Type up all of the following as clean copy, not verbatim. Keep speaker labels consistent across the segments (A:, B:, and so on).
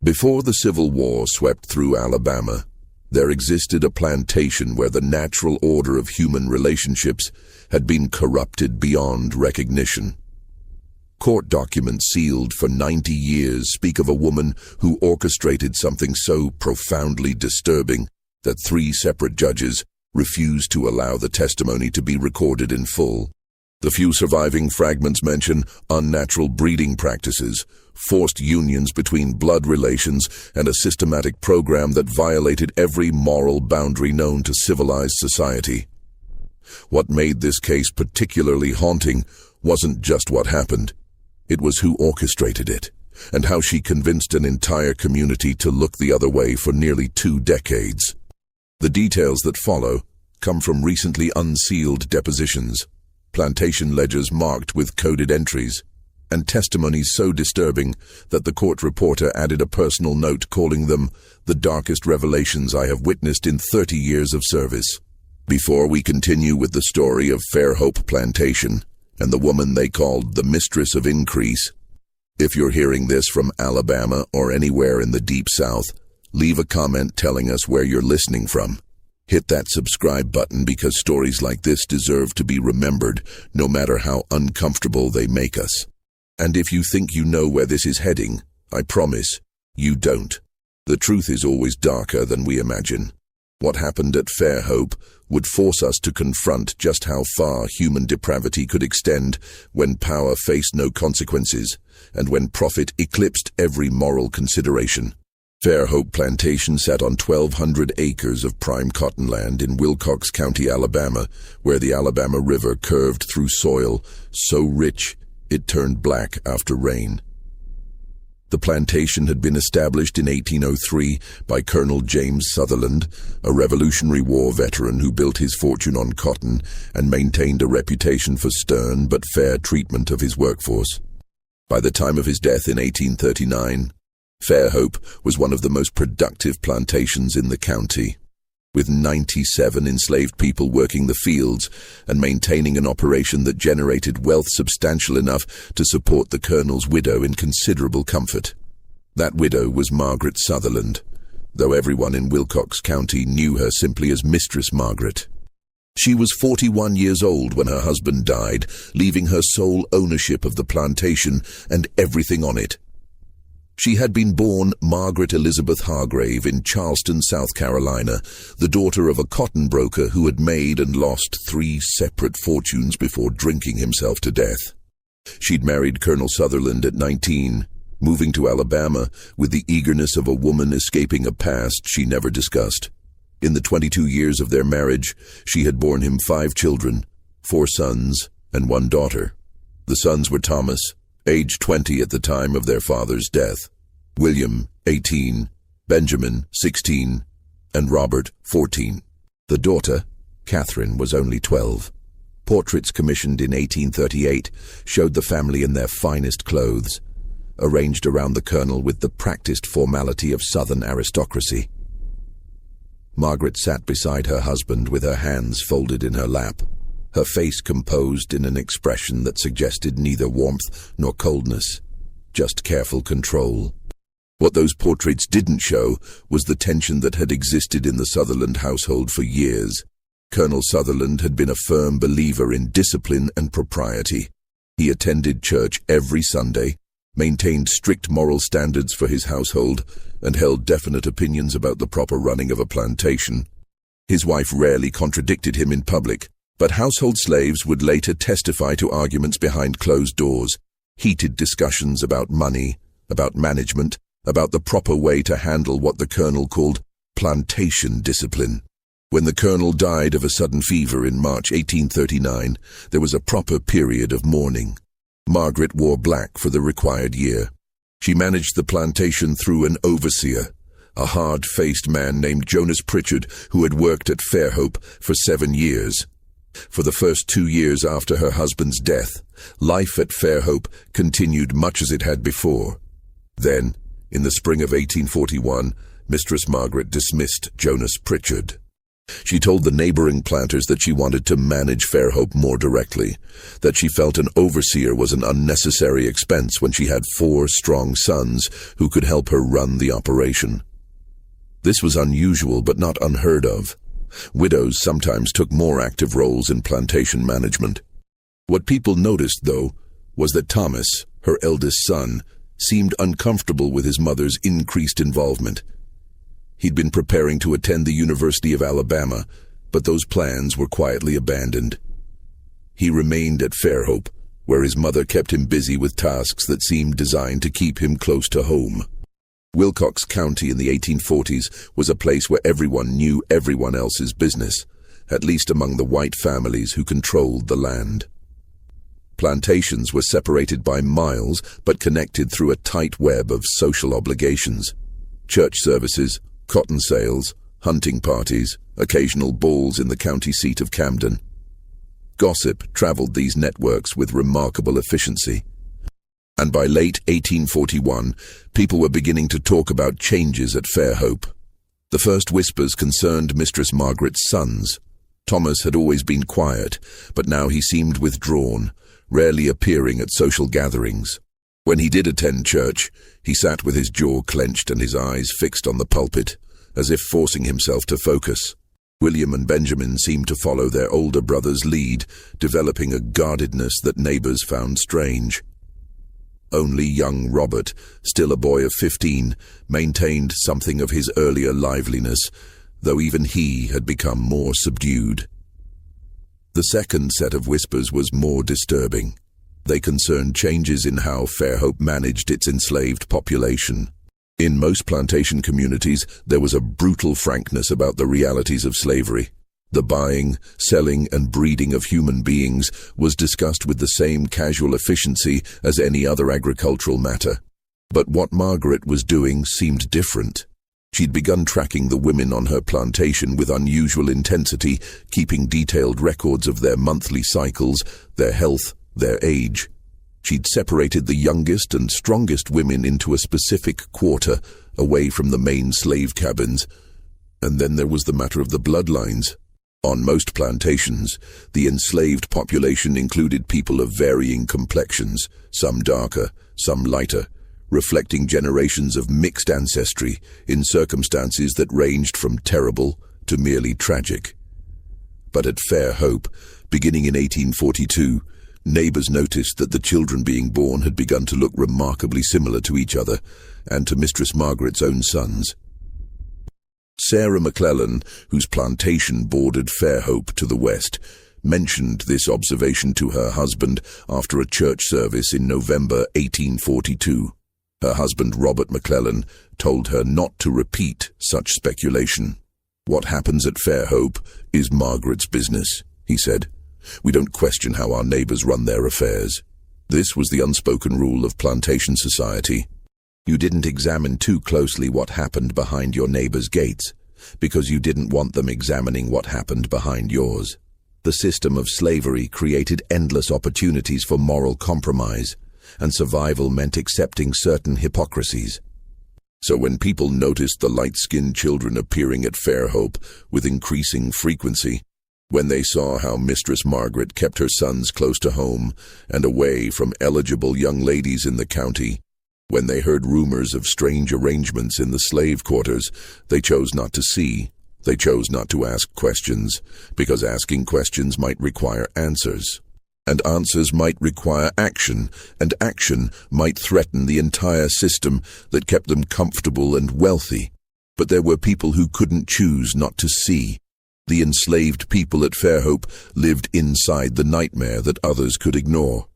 A: Before the Civil War swept through Alabama, there existed a plantation where the natural order of human relationships had been corrupted beyond recognition. Court documents sealed for 90 years speak of a woman who orchestrated something so profoundly disturbing that 3 separate judges refused to allow the testimony to be recorded in full. The few surviving fragments mention unnatural breeding practices, forced unions between blood relations, and a systematic program that violated every moral boundary known to civilized society. What made this case particularly haunting wasn't just what happened. It was who orchestrated it, and how she convinced an entire community to look the other way for nearly 2 decades. The details that follow come from recently unsealed depositions, plantation ledgers marked with coded entries, and testimonies so disturbing that the court reporter added a personal note calling them the darkest revelations I have witnessed in 30 years of service. Before we continue with the story of Fairhope Plantation and the woman they called the Mistress of Increase, if you're hearing this from Alabama or anywhere in the Deep South, leave a comment telling us where you're listening from. Hit that subscribe button because stories like this deserve to be remembered, no matter how uncomfortable they make us. And if you think you know where this is heading, I promise, you don't. The truth is always darker than we imagine. What happened at Fairhope would force us to confront just how far human depravity could extend when power faced no consequences, and when profit eclipsed every moral consideration. Fairhope Plantation sat on 1,200 acres of prime cottonland in Wilcox County, Alabama, where the Alabama River curved through soil so rich it turned black after rain. The plantation had been established in 1803 by Colonel James Sutherland, a Revolutionary War veteran who built his fortune on cotton and maintained a reputation for stern but fair treatment of his workforce. By the time of his death in 1839, Fairhope was one of the most productive plantations in the county, with 97 enslaved people working the fields and maintaining an operation that generated wealth substantial enough to support the colonel's widow in considerable comfort. That widow was Margaret Sutherland, though everyone in Wilcox County knew her simply as Mistress Margaret. She was 41 years old when her husband died, leaving her sole ownership of the plantation and everything on it. She had been born Margaret Elizabeth Hargrave in Charleston, South Carolina, the daughter of a cotton broker who had made and lost 3 separate fortunes before drinking himself to death. She'd married Colonel Sutherland at 19, moving to Alabama with the eagerness of a woman escaping a past she never discussed. In the 22 years of their marriage, she had borne him 5 children, 4 sons and 1 daughter. The sons were Thomas, age 20 at the time of their father's death, William, 18, Benjamin, 16, and Robert, 14. The daughter, Catherine, was only 12. Portraits commissioned in 1838 showed the family in their finest clothes, arranged around the colonel with the practiced formality of Southern aristocracy. Margaret sat beside her husband with her hands folded in her lap, her face composed in an expression that suggested neither warmth nor coldness, just careful control. What those portraits didn't show was the tension that had existed in the Sutherland household for years. Colonel Sutherland had been a firm believer in discipline and propriety. He attended church every Sunday, maintained strict moral standards for his household, and held definite opinions about the proper running of a plantation. His wife rarely contradicted him in public, but household slaves would later testify to arguments behind closed doors, heated discussions about money, about management, about the proper way to handle what the colonel called plantation discipline. When the colonel died of a sudden fever in March 1839, there was a proper period of mourning. Margaret wore black for the required year. She managed the plantation through an overseer, a hard-faced man named Jonas Pritchard, who had worked at Fairhope for 7 years. For the first 2 years after her husband's death, life at Fairhope continued much as it had before. Then, in the spring of 1841, Mistress Margaret dismissed Jonas Pritchard. She told the neighboring planters that she wanted to manage Fairhope more directly, that she felt an overseer was an unnecessary expense when she had 4 strong sons who could help her run the operation. This was unusual but not unheard of. Widows sometimes took more active roles in plantation management. What people noticed, though, was that Thomas, her eldest son, seemed uncomfortable with his mother's increased involvement. He'd been preparing to attend the University of Alabama, but those plans were quietly abandoned. He remained at Fairhope, where his mother kept him busy with tasks that seemed designed to keep him close to home. Wilcox County in the 1840s was a place where everyone knew everyone else's business, at least among the white families who controlled the land. Plantations were separated by miles but connected through a tight web of social obligations. Church services, cotton sales, hunting parties, occasional balls in the county seat of Camden. Gossip traveled these networks with remarkable efficiency. And by late 1841, people were beginning to talk about changes at Fairhope. The first whispers concerned Mistress Margaret's sons. Thomas had always been quiet, but now he seemed withdrawn, rarely appearing at social gatherings. When he did attend church, he sat with his jaw clenched and his eyes fixed on the pulpit, as if forcing himself to focus. William and Benjamin seemed to follow their older brother's lead, developing a guardedness that neighbors found strange. Only young Robert, still a boy of 15, maintained something of his earlier liveliness, though even he had become more subdued. The second set of whispers was more disturbing. They concerned changes in how Fairhope managed its enslaved population. In most plantation communities, there was a brutal frankness about the realities of slavery. The buying, selling, and breeding of human beings was discussed with the same casual efficiency as any other agricultural matter. But what Margaret was doing seemed different. She'd begun tracking the women on her plantation with unusual intensity, keeping detailed records of their monthly cycles, their health, their age. She'd separated the youngest and strongest women into a specific quarter, away from the main slave cabins. And then there was the matter of the bloodlines. On most plantations, the enslaved population included people of varying complexions, some darker, some lighter, reflecting generations of mixed ancestry in circumstances that ranged from terrible to merely tragic. But at Fairhope, beginning in 1842, neighbors noticed that the children being born had begun to look remarkably similar to each other and to Mistress Margaret's own sons. Sarah McClellan, whose plantation bordered Fairhope to the west, mentioned this observation to her husband after a church service in November 1842. Her husband, Robert McClellan, told her not to repeat such speculation. "What happens at Fairhope is Margaret's business," he said. "We don't question how our neighbors run their affairs." This was the unspoken rule of plantation society. You didn't examine too closely what happened behind your neighbor's gates, because you didn't want them examining what happened behind yours. The system of slavery created endless opportunities for moral compromise, and survival meant accepting certain hypocrisies. So when people noticed the light-skinned children appearing at Fairhope with increasing frequency, when they saw how Mistress Margaret kept her sons close to home and away from eligible young ladies in the county, when they heard rumors of strange arrangements in the slave quarters, they chose not to see. They chose not to ask questions, because asking questions might require answers. And answers might require action, and action might threaten the entire system that kept them comfortable and wealthy. But there were people who couldn't choose not to see. The enslaved people at Fairhope lived inside the nightmare that others could ignore.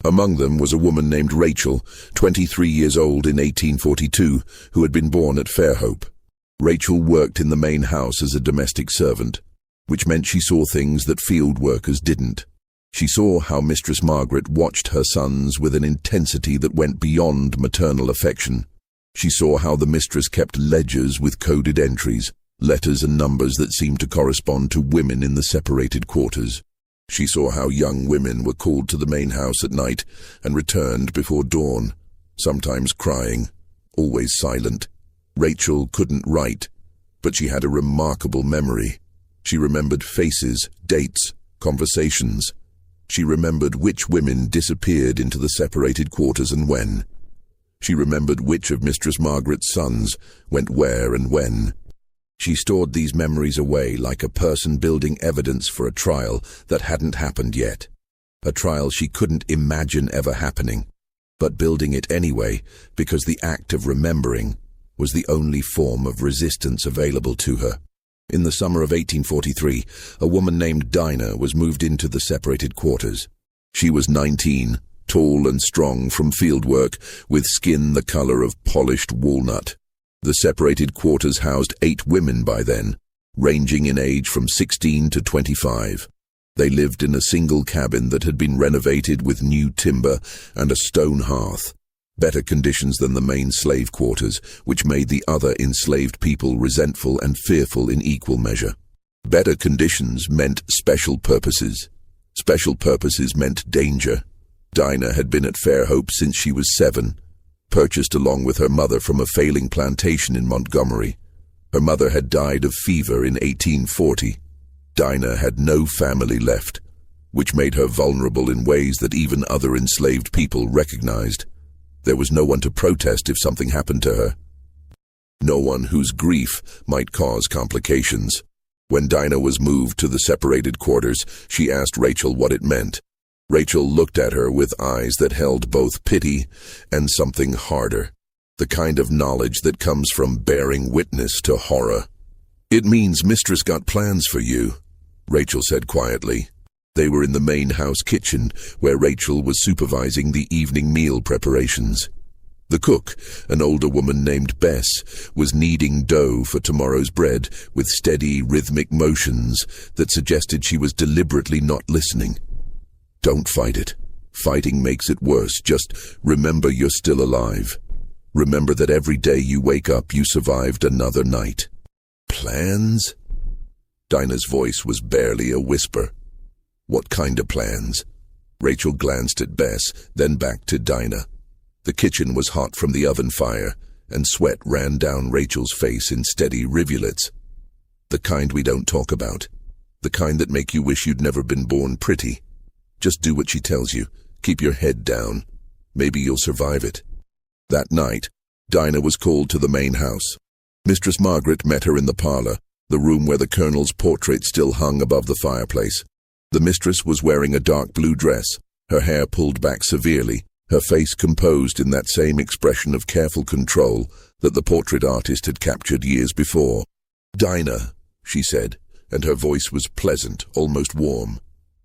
A: Among them was a woman named Rachel, 23 years old in 1842, who had been born at Fairhope. Rachel worked in the main house as a domestic servant, which meant she saw things that field workers didn't. She saw how Mistress Margaret watched her sons with an intensity that went beyond maternal affection. She saw how the mistress kept ledgers with coded entries, letters and numbers that seemed to correspond to women in the separated quarters. She saw how young women were called to the main house at night and returned before dawn, sometimes crying, always silent. Rachel couldn't write, but she had a remarkable memory. She remembered faces, dates, conversations. She remembered which women disappeared into the separated quarters and when. She remembered which of Mistress Margaret's sons went where and when. She stored these memories away like a person building evidence for a trial that hadn't happened yet. A trial she couldn't imagine ever happening, but building it anyway because the act of remembering was the only form of resistance available to her. In the summer of 1843, a woman named Dinah was moved into the separated quarters. She was 19, tall and strong from fieldwork, with skin the color of polished walnut. The separated quarters housed 8 women by then, ranging in age from 16 to 25. They lived in a single cabin that had been renovated with new timber and a stone hearth, better conditions than the main slave quarters, which made the other enslaved people resentful and fearful in equal measure. Better conditions meant special purposes. Special purposes meant danger. Dinah had been at Fairhope since she was 7, purchased along with her mother from a failing plantation in Montgomery. Her mother had died of fever in 1840. Dinah had no family left, which made her vulnerable in ways that even other enslaved people recognized. There was no one to protest if something happened to her. No one whose grief might cause complications. When Dinah was moved to the separated quarters, she asked Rachel what it meant. Rachel looked at her with eyes that held both pity and something harder, the kind of knowledge that comes from bearing witness to horror. "It means Mistress got plans for you," Rachel said quietly. They were in the main house kitchen, where Rachel was supervising the evening meal preparations. The cook, an older woman named Bess, was kneading dough for tomorrow's bread with steady, rhythmic motions that suggested she was deliberately not listening. "Don't fight it. Fighting makes it worse. Just remember you're still alive. Remember that every day you wake up, you survived another night." "Plans?" Dinah's voice was barely a whisper. "What kind of plans?" Rachel glanced at Bess, then back to Dinah. The kitchen was hot from the oven fire, and sweat ran down Rachel's face in steady rivulets. "The kind we don't talk about. The kind that make you wish you'd never been born pretty. Just do what she tells you. Keep your head down. Maybe you'll survive it." That night, Dinah was called to the main house. Mistress Margaret met her in the parlor, the room where the Colonel's portrait still hung above the fireplace. The mistress was wearing a dark blue dress, her hair pulled back severely, her face composed in that same expression of careful control that the portrait artist had captured years before. "Dinah," she said, and her voice was pleasant, almost warm.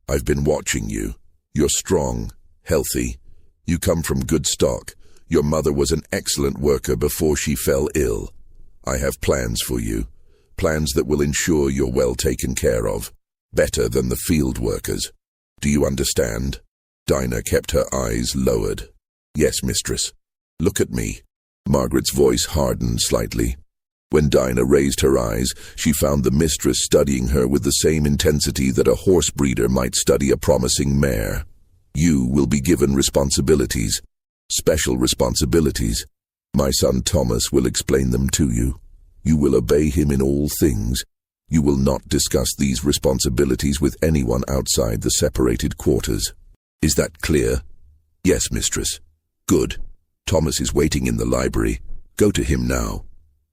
A: "I've been watching you. You're strong, healthy. You come from good stock. Your mother was an excellent worker before she fell ill. I have plans for you, plans that will ensure you're well taken care of. Better than the field workers. Do you understand?" Dinah kept her eyes lowered. "Yes, mistress." "Look at me." Margaret's voice hardened slightly. When Dinah raised her eyes, she found the mistress studying her with the same intensity that a horse breeder might study a promising mare. "You will be given responsibilities, special responsibilities. My son Thomas will explain them to you. You will obey him in all things. You will not discuss these responsibilities with anyone outside the separated quarters. Is that clear?" "Yes, mistress." "Good. Thomas is waiting in the library. Go to him now."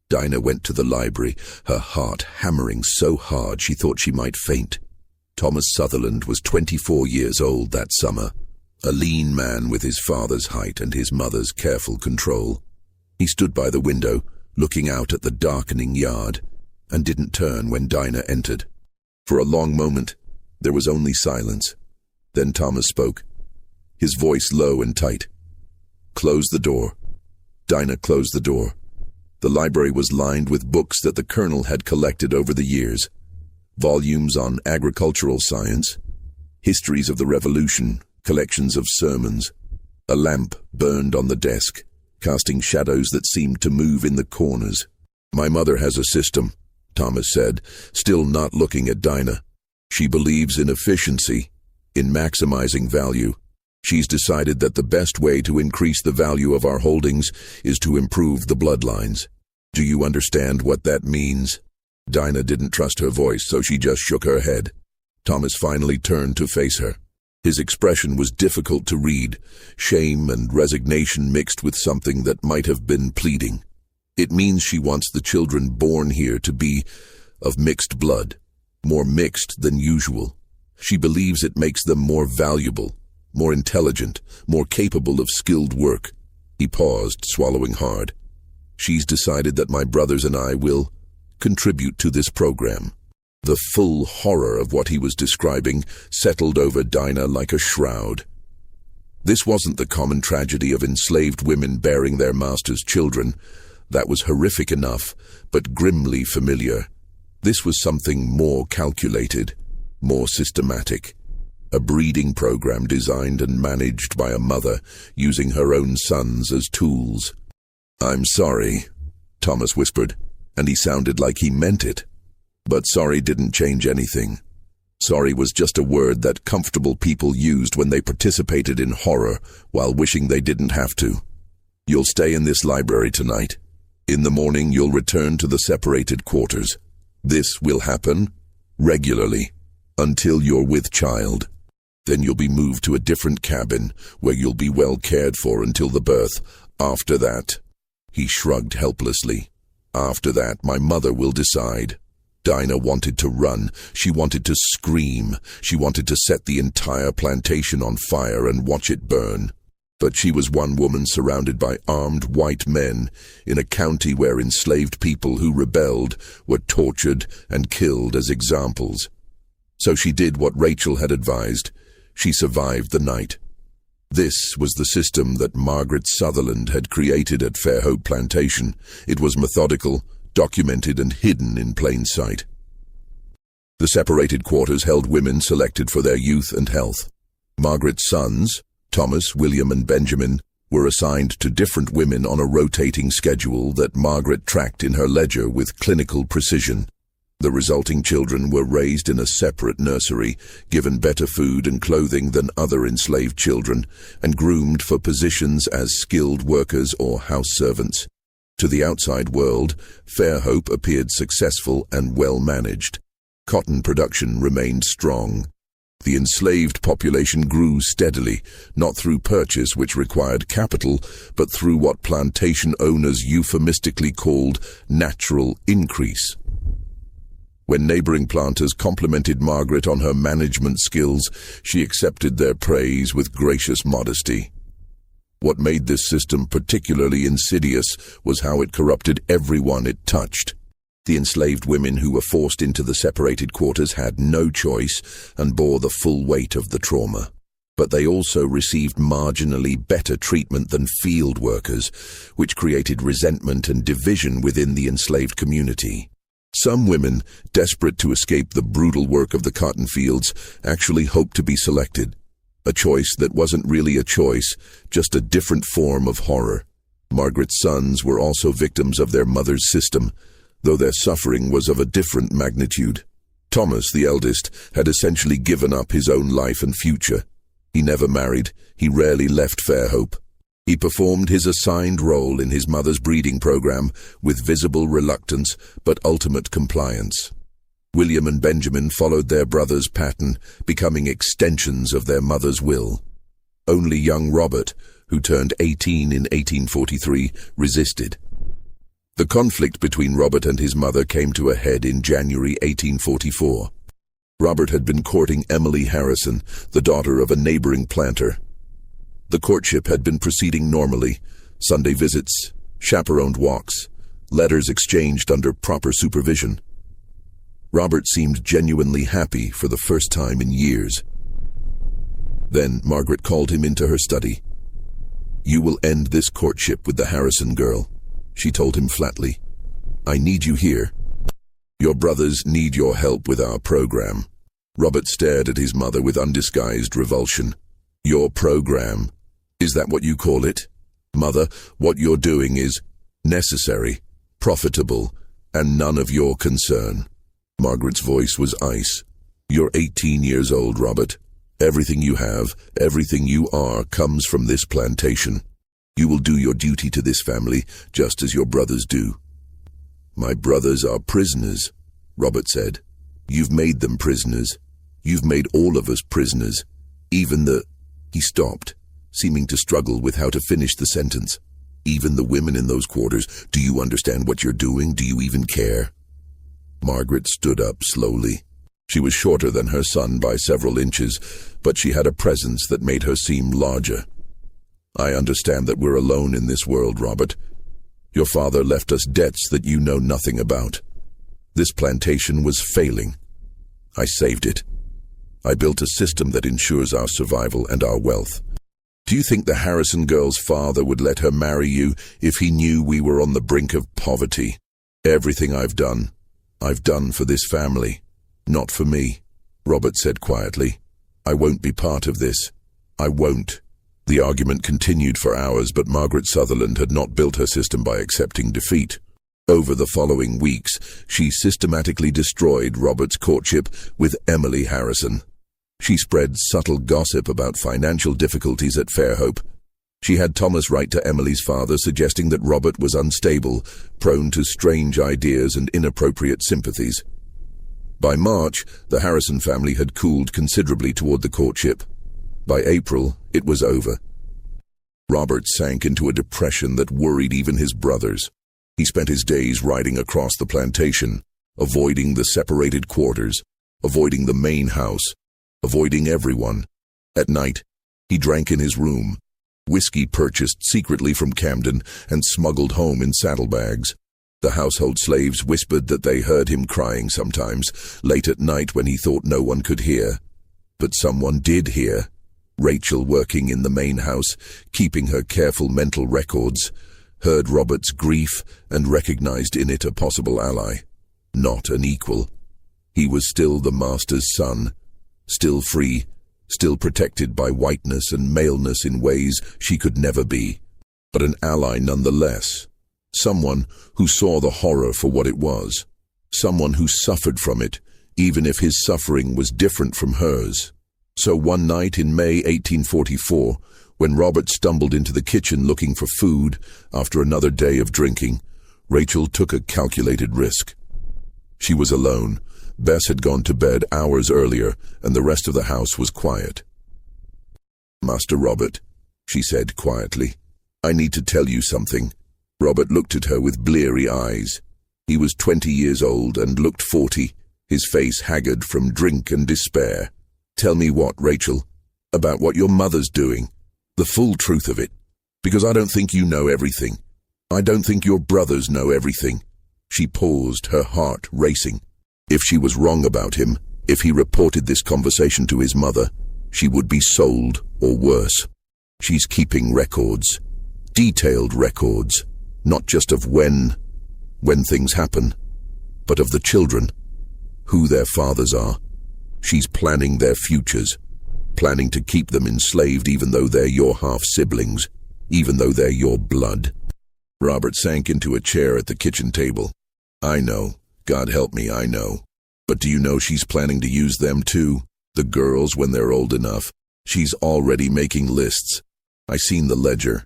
A: Dinah went to the library, her heart hammering so hard she thought she might faint. Thomas Sutherland was 24 years old that summer, a lean man with his father's height and his mother's careful control. He stood by the window, looking out at the darkening yard, and didn't turn when Dinah entered. For a long moment, there was only silence. Then Thomas spoke, his voice low and tight. "Close the door." Dinah closed the door. The library was lined with books that the Colonel had collected over the years. Volumes on agricultural science, histories of the Revolution, collections of sermons. A lamp burned on the desk, casting shadows that seemed to move in the corners. "My mother has a system," Thomas said, still not looking at Dinah. "She believes in efficiency, in maximizing value. She's decided that the best way to increase the value of our holdings is to improve the bloodlines. Do you understand what that means?" Dinah didn't trust her voice, so she just shook her head. Thomas finally turned to face her. His expression was difficult to read, shame and resignation mixed with something that might have been pleading. It means she wants the children born here to be of mixed blood, more mixed than usual. She believes it makes them more valuable, more intelligent, more capable of skilled work. He paused, swallowing hard. She's decided that my brothers and I will contribute to this program. The full horror of what he was describing settled over Dinah like a shroud. This wasn't the common tragedy of enslaved women bearing their masters' children. That was horrific enough, but grimly familiar. This was something more calculated, more systematic. A breeding program designed and managed by a mother, using her own sons as tools. "I'm sorry," Thomas whispered, and he sounded like he meant it. But sorry didn't change anything. Sorry was just a word that comfortable people used when they participated in horror while wishing they didn't have to. "You'll stay in this library tonight. In the morning you'll return to the separated quarters. This will happen regularly until you're with child. Then you'll be moved to a different cabin where you'll be well cared for until the birth. After that," he shrugged helplessly, "after that my mother will decide." Dinah wanted to run. She wanted to scream. She wanted to set the entire plantation on fire and watch it burn. But she was one woman surrounded by armed white men in a county where enslaved people who rebelled were tortured and killed as examples. So she did what Rachel had advised. She survived the night. This was the system that Margaret Sutherland had created at Fairhope Plantation. It was methodical, documented and hidden in plain sight. The separated quarters held women selected for their youth and health. Margaret's sons, Thomas, William and Benjamin, were assigned to different women on a rotating schedule that Margaret tracked in her ledger with clinical precision. The resulting children were raised in a separate nursery, given better food and clothing than other enslaved children, and groomed for positions as skilled workers or house servants. To the outside world, Fairhope appeared successful and well-managed. Cotton production remained strong. The enslaved population grew steadily, not through purchase, which required capital, but through what plantation owners euphemistically called natural increase. When neighboring planters complimented Margaret on her management skills, she accepted their praise with gracious modesty. What made this system particularly insidious was how it corrupted everyone it touched. The enslaved women who were forced into the separated quarters had no choice and bore the full weight of the trauma. But they also received marginally better treatment than field workers, which created resentment and division within the enslaved community. Some women, desperate to escape the brutal work of the cotton fields, actually hoped to be selected. A choice that wasn't really a choice, just a different form of horror. Margaret's sons were also victims of their mother's system, though their suffering was of a different magnitude. Thomas, the eldest, had essentially given up his own life and future. He never married. He rarely left Fairhope. He performed his assigned role in his mother's breeding program with visible reluctance but ultimate compliance. William and Benjamin followed their brother's pattern, becoming extensions of their mother's will. Only young Robert, who turned 18 in 1843, resisted. The conflict between Robert and his mother came to a head in January 1844. Robert had been courting Emily Harrison, the daughter of a neighboring planter. The courtship had been proceeding normally: Sunday visits, chaperoned walks, letters exchanged under proper supervision. Robert seemed genuinely happy for the first time in years. Then Margaret called him into her study. "You will end this courtship with the Harrison girl," she told him flatly. "I need you here. Your brothers need your help with our program." Robert stared at his mother with undisguised revulsion. "Your program? Is that what you call it? Mother, what you're doing is necessary, profitable, and none of your concern." Margaret's voice was ice. "You're 18 years old, Robert. Everything you have, everything you are, comes from this plantation. You will do your duty to this family, just as your brothers do." "My brothers are prisoners," Robert said. "You've made them prisoners. You've made all of us prisoners. Even the—" He stopped, seeming to struggle with how to finish the sentence. "Even the women in those quarters. Do you understand what you're doing? Do you even care?" Margaret stood up slowly. She was shorter than her son by several inches, but she had a presence that made her seem larger. "I understand that we're alone in this world, Robert. Your father left us debts that you know nothing about. This plantation was failing. I saved it. I built a system that ensures our survival and our wealth. Do you think the Harrison girl's father would let her marry you if he knew we were on the brink of poverty? Everything I've done for this family, not for me," Robert said quietly. "I won't be part of this. I won't." The argument continued for hours, but Margaret Sutherland had not built her system by accepting defeat. Over the following weeks, she systematically destroyed Robert's courtship with Emily Harrison. She spread subtle gossip about financial difficulties at Fairhope. She had Thomas write to Emily's father suggesting that Robert was unstable, prone to strange ideas and inappropriate sympathies. By March, the Harrison family had cooled considerably toward the courtship. By April, it was over. Robert sank into a depression that worried even his brothers. He spent his days riding across the plantation, avoiding the separated quarters, avoiding the main house, avoiding everyone. At night, he drank in his room, whiskey purchased secretly from Camden and smuggled home in saddlebags. The household slaves whispered that they heard him crying sometimes, late at night when he thought no one could hear. But someone did hear. Rachel, working in the main house, keeping her careful mental records, heard Robert's grief and recognized in it a possible ally, not an equal. He was still the master's son, still free, still protected by whiteness and maleness in ways she could never be, but an ally nonetheless. Someone who saw the horror for what it was. Someone who suffered from it, even if his suffering was different from hers. So one night in May 1844, when Robert stumbled into the kitchen looking for food after another day of drinking, Rachel took a calculated risk. She was alone. Bess had gone to bed hours earlier, and the rest of the house was quiet. "Master Robert," she said quietly, "I need to tell you something." Robert looked at her with bleary eyes. He was 20 years old and looked 40, his face haggard from drink and despair. "Tell me what, Rachel? About what your mother's doing. The full truth of it. Because I don't think you know everything. I don't think your brothers know everything." She paused, her heart racing. If she was wrong about him, if he reported this conversation to his mother, she would be sold, or worse. She's keeping records, detailed records, not just of when things happen, but of the children, who their fathers are. She's planning their futures, planning to keep them enslaved even though they're your half-siblings, even though they're your blood. Robert sank into a chair at the kitchen table. "I know. God help me, I know. But do you know she's planning to use them too? The girls, when they're old enough. She's already making lists. I seen the ledger.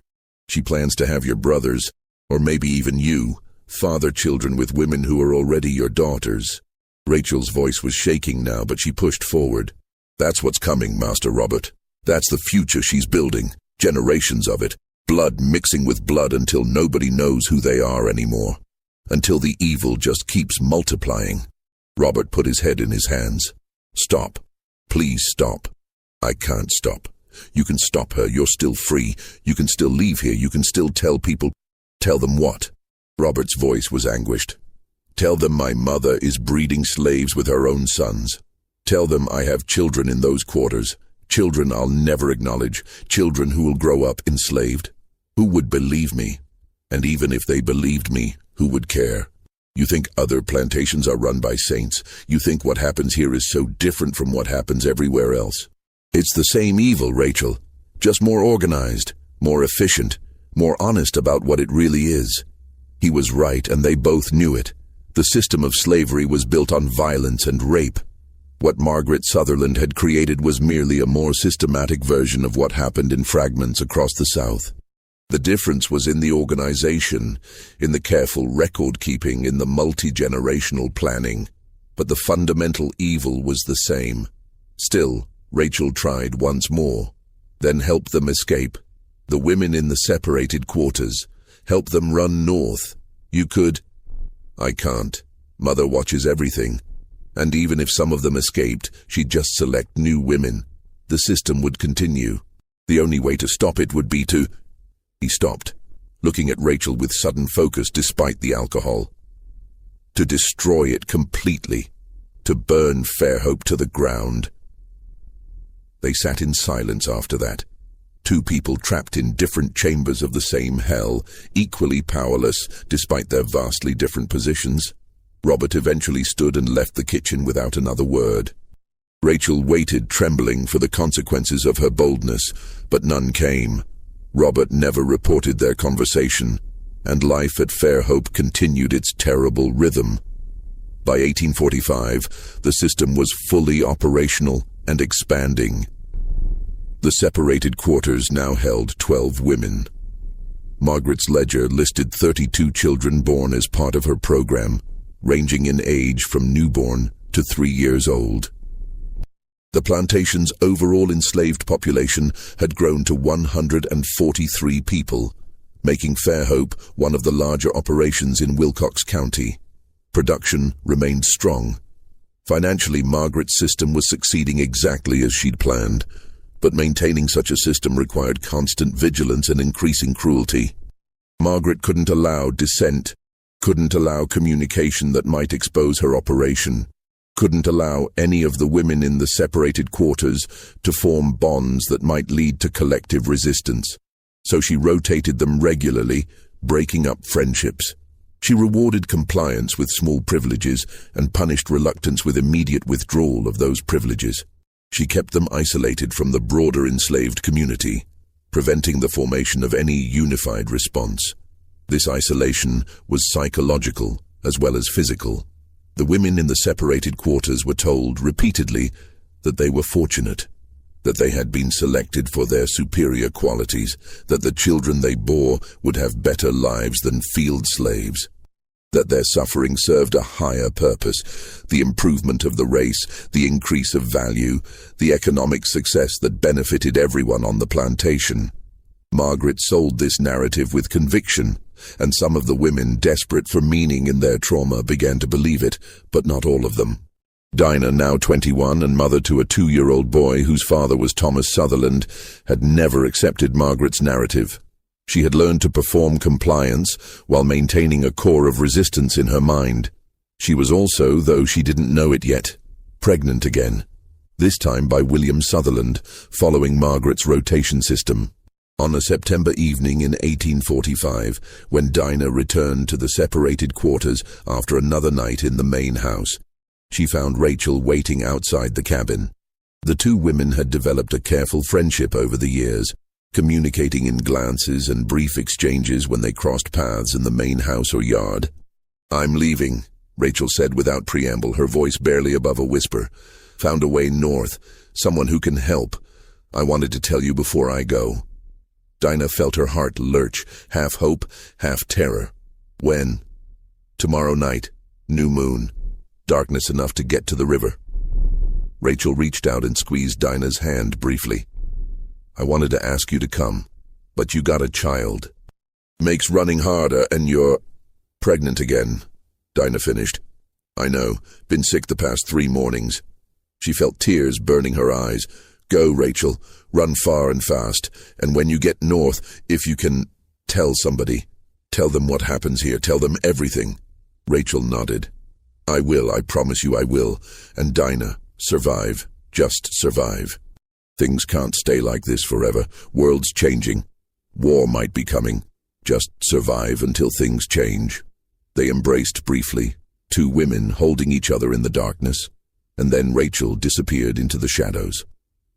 A: She plans to have your brothers, or maybe even you, father children with women who are already your daughters." Rachel's voice was shaking now, but she pushed forward. "That's what's coming, Master Robert. That's the future she's building. Generations of it. Blood mixing with blood until nobody knows who they are anymore. Until the evil just keeps multiplying." Robert put his head in his hands. "Stop. Please stop." "I can't stop. You can stop her. You're still free. You can still leave here. You can still tell people." "Tell them what?" Robert's voice was anguished. "Tell them my mother is breeding slaves with her own sons. Tell them I have children in those quarters. Children I'll never acknowledge. Children who will grow up enslaved. Who would believe me? And even if they believed me, who would care? You think other plantations are run by saints? You think what happens here is so different from what happens everywhere else? It's the same evil, Rachel, just more organized, more efficient, more honest about what it really is." He was right, and they both knew it. The system of slavery was built on violence and rape. What Margaret Sutherland had created was merely a more systematic version of what happened in fragments across the South. The difference was in the organization, in the careful record-keeping, in the multi-generational planning. but the fundamental evil was the same. Still, Rachel tried once more. Then help them escape. The women in the separated quarters. Help them run north. You could. I can't. Mother watches everything. And even if some of them escaped, she'd just select new women. The system would continue. The only way to stop it would be to... He stopped, looking at Rachel with sudden focus despite the alcohol. To destroy it completely. To burn Fairhope to the ground. They sat in silence after that. Two people trapped in different chambers of the same hell, equally powerless despite their vastly different positions. Robert eventually stood and left the kitchen without another word. Rachel waited, trembling for the consequences of her boldness, but none came. Robert never reported their conversation, and life at Fairhope continued its terrible rhythm. By 1845, the system was fully operational and expanding. The separated quarters now held 12 women. Margaret's ledger listed 32 children born as part of her program, ranging in age from newborn to 3 years old. The plantation's overall enslaved population had grown to 143 people, making Fairhope one of the larger operations in Wilcox County. Production remained strong. Financially, Margaret's system was succeeding exactly as she'd planned, but maintaining such a system required constant vigilance and increasing cruelty. Margaret couldn't allow dissent, couldn't allow communication that might expose her operation, couldn't allow any of the women in the separated quarters to form bonds that might lead to collective resistance. So she rotated them regularly, breaking up friendships. She rewarded compliance with small privileges and punished reluctance with immediate withdrawal of those privileges. She kept them isolated from the broader enslaved community, preventing the formation of any unified response. This isolation was psychological as well as physical. The women in the separated quarters were told repeatedly that they were fortunate, that they had been selected for their superior qualities, that the children they bore would have better lives than field slaves, that their suffering served a higher purpose, the improvement of the race, the increase of value, the economic success that benefited everyone on the plantation. Margaret sold this narrative with conviction, and some of the women, desperate for meaning in their trauma, began to believe it, but not all of them. Dinah, now 21 and mother to a 2-year-old boy whose father was Thomas Sutherland, had never accepted Margaret's narrative. She had learned to perform compliance while maintaining a core of resistance in her mind. She was also, though she didn't know it yet, pregnant again, this time by William Sutherland, following Margaret's rotation system. On a September evening in 1845, when Dinah returned to the separated quarters after another night in the main house, she found Rachel waiting outside the cabin. The two women had developed a careful friendship over the years, communicating in glances and brief exchanges when they crossed paths in the main house or yard. "I'm leaving," Rachel said without preamble, her voice barely above a whisper. "Found a way north, someone who can help. I wanted to tell you before I go." Dinah felt her heart lurch, half hope, half terror. "When?" "Tomorrow night. New moon. Darkness enough to get to the river." Rachel reached out and squeezed Dinah's hand briefly. "I wanted to ask you to come, but you got a child. Makes running harder and you're pregnant again," Dinah finished. "I know, been sick the past 3 mornings. She felt tears burning her eyes. "Go, Rachel, run far and fast, and when you get north, if you can, tell somebody. Tell them what happens here, tell them everything." Rachel nodded. "I will, I promise you I will. And Dinah, survive, just survive. Things can't stay like this forever. World's changing. War might be coming. Just survive until things change." They embraced briefly, 2 women holding each other in the darkness, and then Rachel disappeared into the shadows.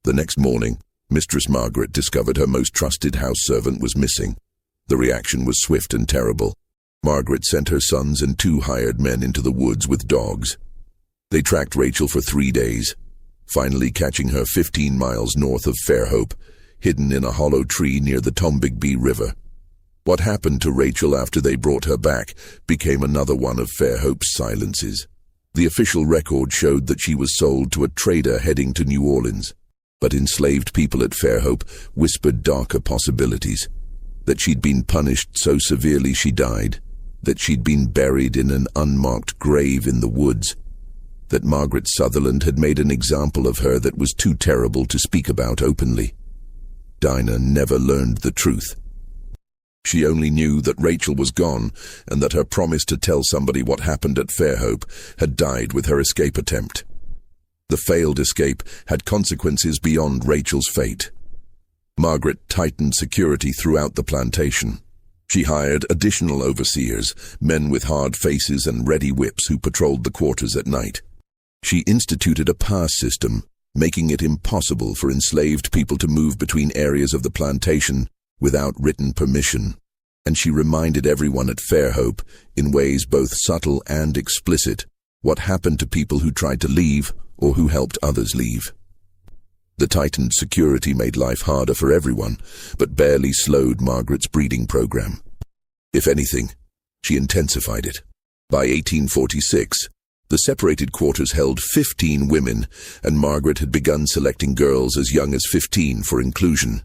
A: The next morning, Mistress Margaret discovered her most trusted house servant was missing. The reaction was swift and terrible. Margaret sent her sons and 2 hired men into the woods with dogs. They tracked Rachel for 3 days, finally catching her 15 miles north of Fairhope, hidden in a hollow tree near the Tombigbee River. What happened to Rachel after they brought her back became another one of Fairhope's silences. The official record showed that she was sold to a trader heading to New Orleans, but enslaved people at Fairhope whispered darker possibilities, that she'd been punished so severely she died, that she'd been buried in an unmarked grave in the woods, that Margaret Sutherland had made an example of her that was too terrible to speak about openly. Dinah never learned the truth. She only knew that Rachel was gone and that her promise to tell somebody what happened at Fairhope had died with her escape attempt. The failed escape had consequences beyond Rachel's fate. Margaret tightened security throughout the plantation. She hired additional overseers, men with hard faces and ready whips who patrolled the quarters at night. She instituted a pass system, making it impossible for enslaved people to move between areas of the plantation without written permission, and she reminded everyone at Fairhope, in ways both subtle and explicit, what happened to people who tried to leave or who helped others leave. The tightened security made life harder for everyone, but barely slowed Margaret's breeding program. If anything, she intensified it. By 1846, the separated quarters held 15 women, and Margaret had begun selecting girls as young as 15 for inclusion.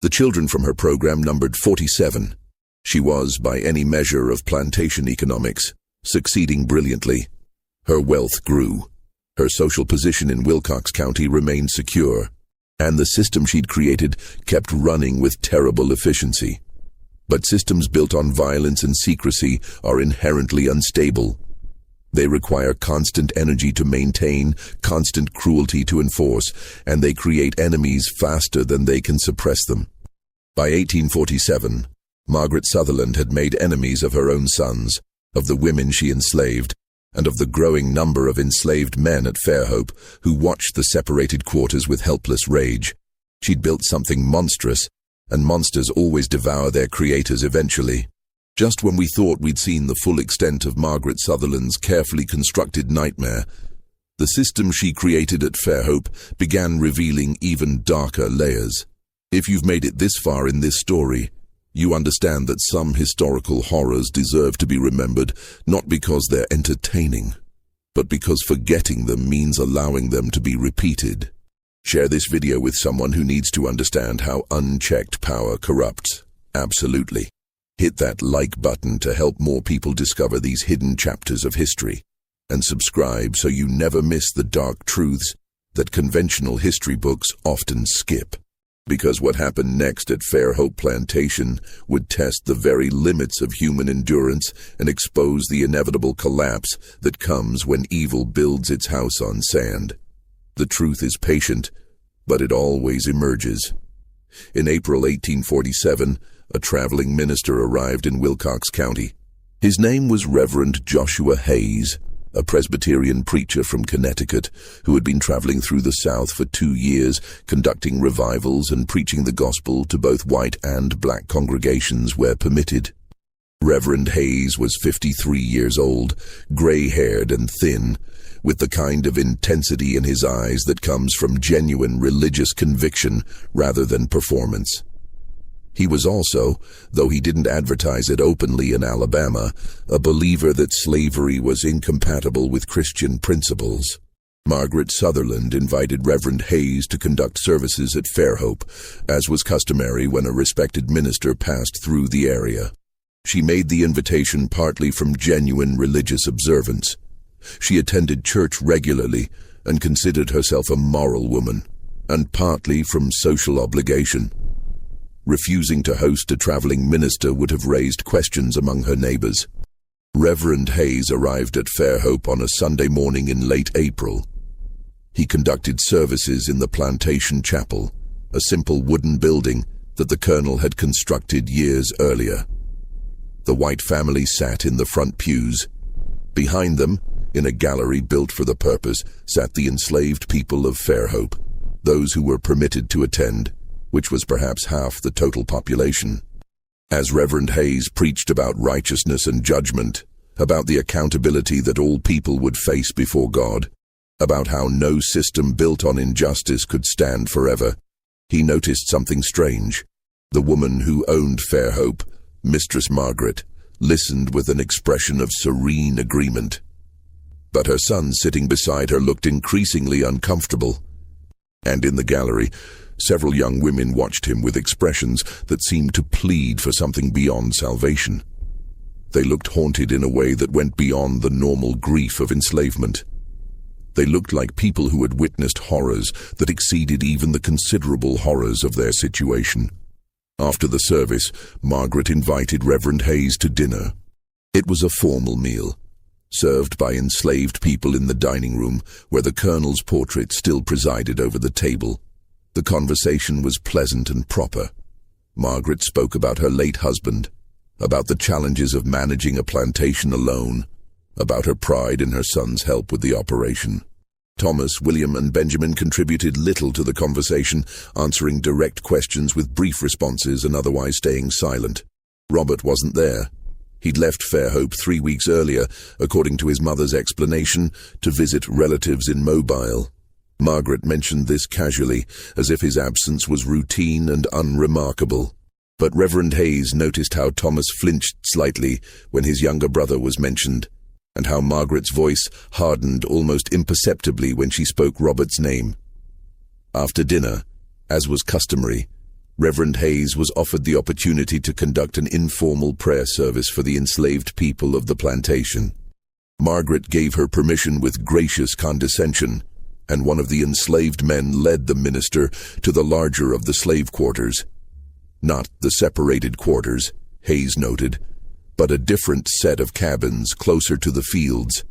A: The children from her program numbered 47. She was, by any measure of plantation economics, succeeding brilliantly. Her wealth grew. Her social position in Wilcox County remained secure, and the system she'd created kept running with terrible efficiency. But systems built on violence and secrecy are inherently unstable. They require constant energy to maintain, constant cruelty to enforce, and they create enemies faster than they can suppress them. By 1847, Margaret Sutherland had made enemies of her own sons, of the women she enslaved, and of the growing number of enslaved men at Fairhope who watched the separated quarters with helpless rage. She'd built something monstrous, and monsters always devour their creators eventually. Just when we thought we'd seen the full extent of Margaret Sutherland's carefully constructed nightmare, the system she created at Fairhope began revealing even darker layers. If you've made it this far in this story, you understand that some historical horrors deserve to be remembered, not because they're entertaining, but because forgetting them means allowing them to be repeated. Share this video with someone who needs to understand how unchecked power corrupts. Absolutely. Hit that like button to help more people discover these hidden chapters of history, and subscribe so you never miss the dark truths that conventional history books often skip. Because what happened next at Fairhope Plantation would test the very limits of human endurance and expose the inevitable collapse that comes when evil builds its house on sand. The truth is patient, but it always emerges. In April 1847, a traveling minister arrived in Wilcox County. His name was Reverend Joshua Hayes, a Presbyterian preacher from Connecticut who had been traveling through the South for 2 years, conducting revivals and preaching the gospel to both white and black congregations where permitted. Reverend Hayes was 53 years old, gray-haired and thin, with the kind of intensity in his eyes that comes from genuine religious conviction rather than performance. He was also, though he didn't advertise it openly in Alabama, a believer that slavery was incompatible with Christian principles. Margaret Sutherland invited Reverend Hayes to conduct services at Fairhope, as was customary when a respected minister passed through the area. She made the invitation partly from genuine religious observance. She attended church regularly and considered herself a moral woman, and partly from social obligation. Refusing to host a traveling minister would have raised questions among her neighbors. Reverend Hayes arrived at Fairhope on a Sunday morning in late April. He conducted services in the Plantation Chapel, a simple wooden building that the colonel had constructed years earlier. The white family sat in the front pews. Behind them, in a gallery built for the purpose, sat the enslaved people of Fairhope, those who were permitted to attend, which was perhaps half the total population. As Reverend Hayes preached about righteousness and judgment, about the accountability that all people would face before God, about how no system built on injustice could stand forever, he noticed something strange. The woman who owned Fairhope, Mistress Margaret, listened with an expression of serene agreement. but her son sitting beside her looked increasingly uncomfortable. And in the gallery, several young women watched him with expressions that seemed to plead for something beyond salvation. They looked haunted in a way that went beyond the normal grief of enslavement. They looked like people who had witnessed horrors that exceeded even the considerable horrors of their situation. After the service, Margaret invited Reverend Hayes to dinner. It was a formal meal, served by enslaved people in the dining room, where the Colonel's portrait still presided over the table. The conversation was pleasant and proper. Margaret spoke about her late husband, about the challenges of managing a plantation alone, about her pride in her son's help with the operation. Thomas, William, and Benjamin contributed little to the conversation, answering direct questions with brief responses and otherwise staying silent. Robert wasn't there. He'd left Fairhope 3 weeks earlier, according to his mother's explanation, to visit relatives in Mobile. Margaret mentioned this casually, as if his absence was routine and unremarkable. But Reverend Hayes noticed how Thomas flinched slightly when his younger brother was mentioned, and how Margaret's voice hardened almost imperceptibly when she spoke Robert's name. After dinner, as was customary, Reverend Hayes was offered the opportunity to conduct an informal prayer service for the enslaved people of the plantation. Margaret gave her permission with gracious condescension, and one of the enslaved men led the minister to the larger of the slave quarters. Not the separated quarters, Hayes noted, but a different set of cabins closer to the fields.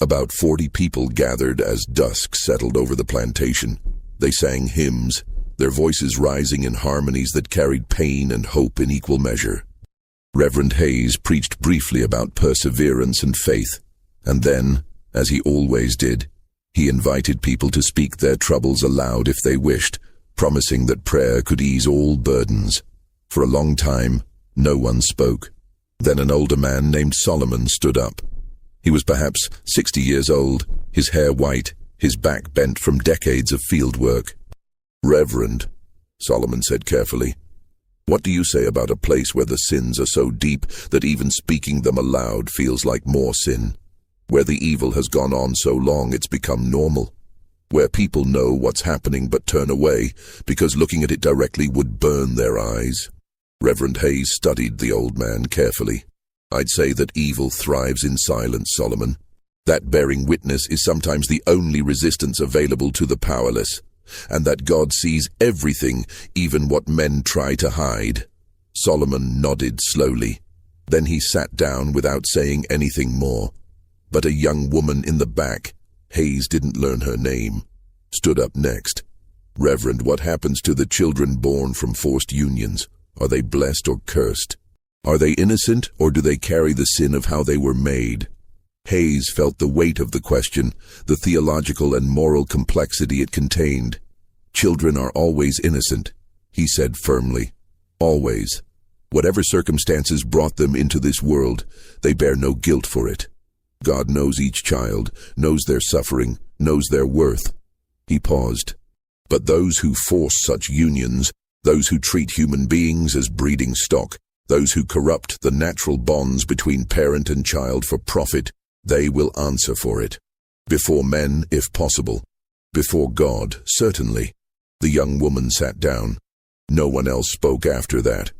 A: About 40 people gathered as dusk settled over the plantation. They sang hymns, their voices rising in harmonies that carried pain and hope in equal measure. Reverend Hayes preached briefly about perseverance and faith, and then, as he always did, he invited people to speak their troubles aloud if they wished, promising that prayer could ease all burdens. For a long time, no one spoke. Then an older man named Solomon stood up. He was perhaps 60 years old, his hair white, his back bent from decades of field work. "Reverend," Solomon said carefully, "what do you say about a place where the sins are so deep that even speaking them aloud feels like more sin? Where the evil has gone on so long it's become normal? Where people know what's happening but turn away because looking at it directly would burn their eyes?" Reverend Hayes studied the old man carefully. "I'd say that evil thrives in silence, Solomon. That bearing witness is sometimes the only resistance available to the powerless, and that God sees everything, even what men try to hide." Solomon nodded slowly. Then he sat down without saying anything more. But a young woman in the back, Hayes didn't learn her name, stood up next. "Reverend, what happens to the children born from forced unions? Are they blessed or cursed? Are they innocent, or do they carry the sin of how they were made?" Hayes felt the weight of the question, the theological and moral complexity it contained. "Children are always innocent," he said firmly. "Always. Whatever circumstances brought them into this world, they bear no guilt for it. God knows each child, knows their suffering, knows their worth." He paused. "But those who force such unions, those who treat human beings as breeding stock, those who corrupt the natural bonds between parent and child for profit, they will answer for it. Before men, if possible. Before God, certainly." The young woman sat down. No one else spoke after that.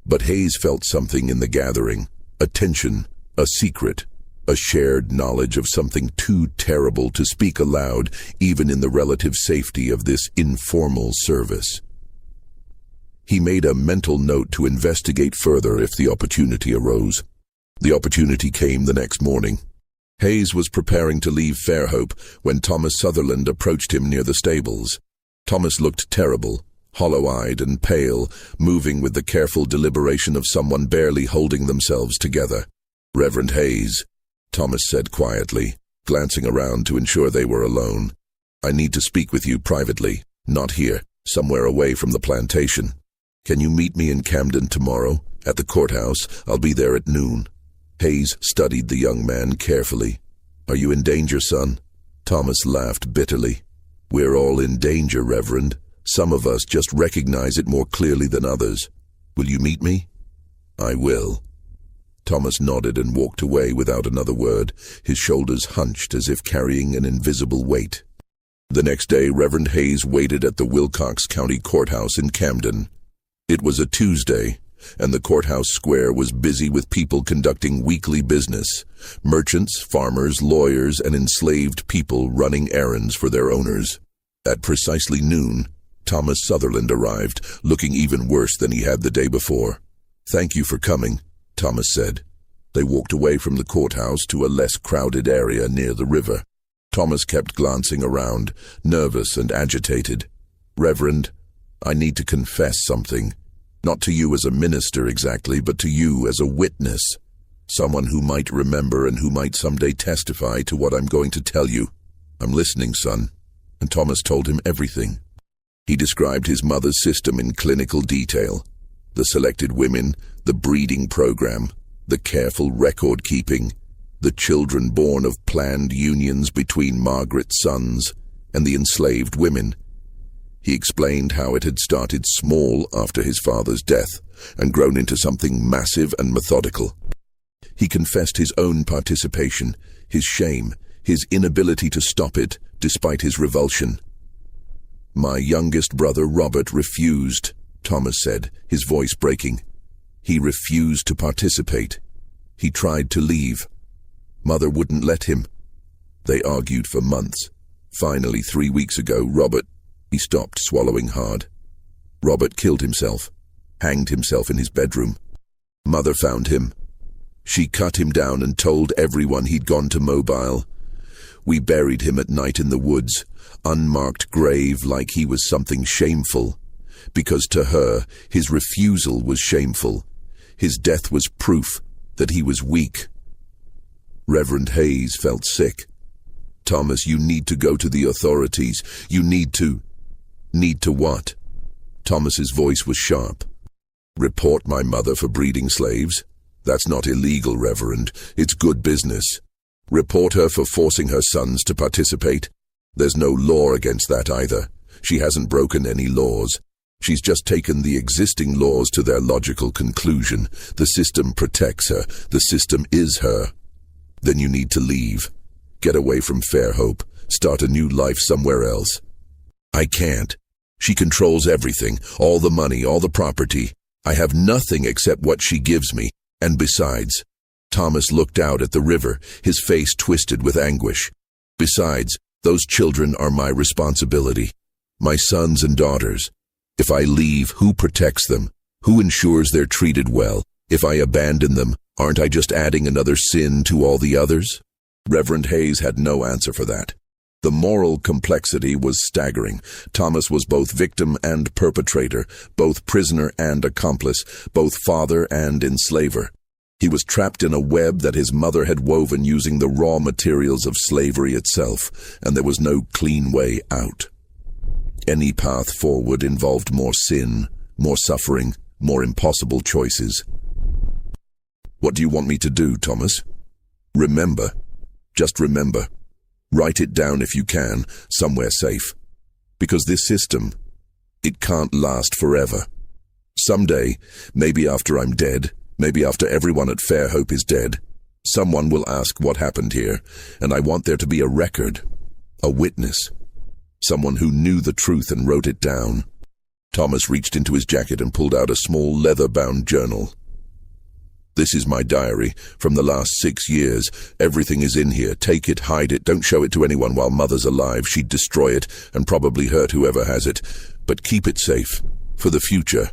A: But Hayes felt something in the gathering, a tension, a secret, a shared knowledge of something too terrible to speak aloud, even in the relative safety of this informal service. He made a mental note to investigate further if the opportunity arose. The opportunity came the next morning. Hayes was preparing to leave Fairhope when Thomas Sutherland approached him near the stables. Thomas looked terrible, hollow-eyed and pale, moving with the careful deliberation of someone barely holding themselves together. "Reverend Hayes," Thomas said quietly, glancing around to ensure they were alone. "I need to speak with you privately, not here, somewhere away from the plantation. Can you meet me in Camden tomorrow? At the courthouse. I'll be there at noon." Hayes studied the young man carefully. "Are you in danger, son?" Thomas laughed bitterly. "We're all in danger, Reverend. Some of us just recognize it more clearly than others. Will you meet me?" "I will." Thomas nodded and walked away without another word, his shoulders hunched as if carrying an invisible weight. The next day, Reverend Hayes waited at the Wilcox County Courthouse in Camden. It was a Tuesday, and the courthouse square was busy with people conducting weekly business, merchants, farmers, lawyers, and enslaved people running errands for their owners. At precisely noon, Thomas Sutherland arrived, looking even worse than he had the day before. "Thank you for coming," Thomas said. They walked away from the courthouse to a less crowded area near the river. Thomas kept glancing around, nervous and agitated. "Reverend, I need to confess something. Not to you as a minister exactly, but to you as a witness. Someone who might remember and who might someday testify to what I'm going to tell you." "I'm listening, son." And Thomas told him everything. He described his mother's system in clinical detail. The selected women, the breeding program, the careful record-keeping, the children born of planned unions between Margaret's sons and the enslaved women. He explained how it had started small after his father's death and grown into something massive and methodical. He confessed his own participation, his shame, his inability to stop it despite his revulsion. "My youngest brother Robert refused," Thomas said, his voice breaking. "He refused to participate. He tried to leave. Mother wouldn't let him. They argued for months. Finally, 3 weeks ago, He stopped, swallowing hard. Robert killed himself, hanged himself in his bedroom. Mother found him. She cut him down and told everyone he'd gone to Mobile. We buried him at night in the woods, unmarked grave like he was something shameful, because to her, his refusal was shameful. His death was proof that he was weak." Reverend Hayes felt sick. "Thomas, you need to go to the authorities. You need to..." "Need to what?" Thomas's voice was sharp. "Report my mother for breeding slaves? That's not illegal, Reverend. It's good business. Report her for forcing her sons to participate? There's no law against that either. She hasn't broken any laws. She's just taken the existing laws to their logical conclusion. The system protects her. The system is her. Then you need to leave. Get away from Fairhope. Start a new life somewhere else." "I can't. She controls everything, all the money, all the property. I have nothing except what she gives me, and besides..." Thomas looked out at the river, his face twisted with anguish. "Besides, those children are my responsibility. My sons and daughters. If I leave, who protects them? Who ensures they're treated well? If I abandon them, aren't I just adding another sin to all the others?" Reverend Hayes had no answer for that. The moral complexity was staggering. Thomas was both victim and perpetrator, both prisoner and accomplice, both father and enslaver. He was trapped in a web that his mother had woven using the raw materials of slavery itself, and there was no clean way out. Any path forward involved more sin, more suffering, more impossible choices. "What do you want me to do, Thomas?" "Remember. Just remember. Write it down if you can, somewhere safe. Because this system, it can't last forever. Someday, maybe after I'm dead, maybe after everyone at Fairhope is dead, someone will ask what happened here, and I want there to be a record, a witness. Someone who knew the truth and wrote it down." Thomas reached into his jacket and pulled out a small leather-bound journal. "This is my diary from the last 6 years. Everything is in here. Take it, hide it. Don't show it to anyone while Mother's alive. She'd destroy it and probably hurt whoever has it. But keep it safe. For the future.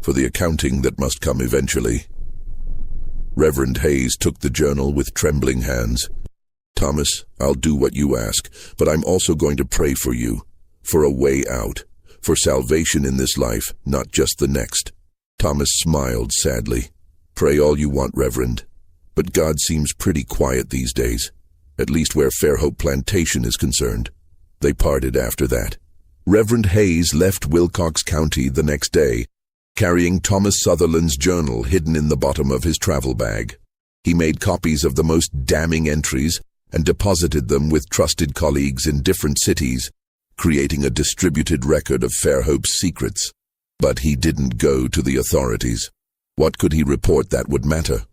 A: For the accounting that must come eventually." Reverend Hayes took the journal with trembling hands. "Thomas, I'll do what you ask, but I'm also going to pray for you. For a way out. For salvation in this life, not just the next." Thomas smiled sadly. "Pray all you want, Reverend. But God seems pretty quiet these days, at least where Fairhope Plantation is concerned." They parted after that. Reverend Hayes left Wilcox County the next day, carrying Thomas Sutherland's journal hidden in the bottom of his travel bag. He made copies of the most damning entries and deposited them with trusted colleagues in different cities, creating a distributed record of Fairhope's secrets. But he didn't go to the authorities. What could he report that would matter?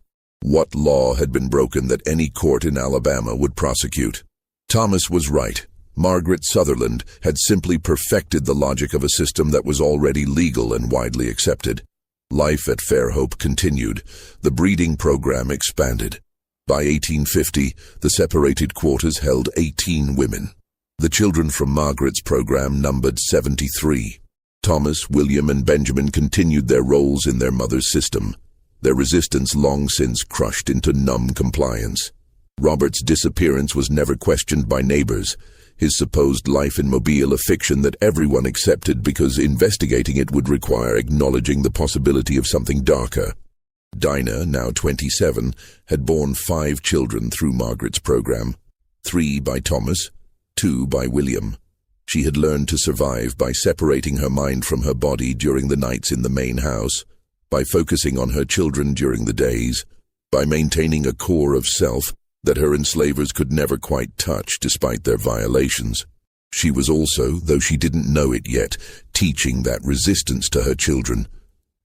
A: What law had been broken that any court in Alabama would prosecute? Thomas was right. Margaret Sutherland had simply perfected the logic of a system that was already legal and widely accepted. Life at Fairhope continued. The breeding program expanded. By 1850, the separated quarters held 18 women. The children from Margaret's program numbered 73. Thomas, William, and Benjamin continued their roles in their mother's system, their resistance long since crushed into numb compliance. Robert's disappearance was never questioned by neighbors, his supposed life in Mobile a fiction that everyone accepted because investigating it would require acknowledging the possibility of something darker. Dinah, now 27, had borne 5 children through Margaret's program, 3 by Thomas, 2 by William. She had learned to survive by separating her mind from her body during the nights in the main house, by focusing on her children during the days, by maintaining a core of self that her enslavers could never quite touch despite their violations. She was also, though she didn't know it yet, teaching that resistance to her children,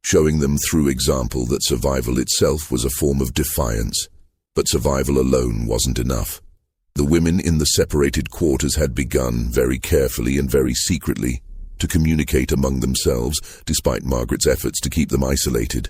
A: showing them through example that survival itself was a form of defiance. But survival alone wasn't enough. The women in the separated quarters had begun, very carefully and very secretly, to communicate among themselves, despite Margaret's efforts to keep them isolated.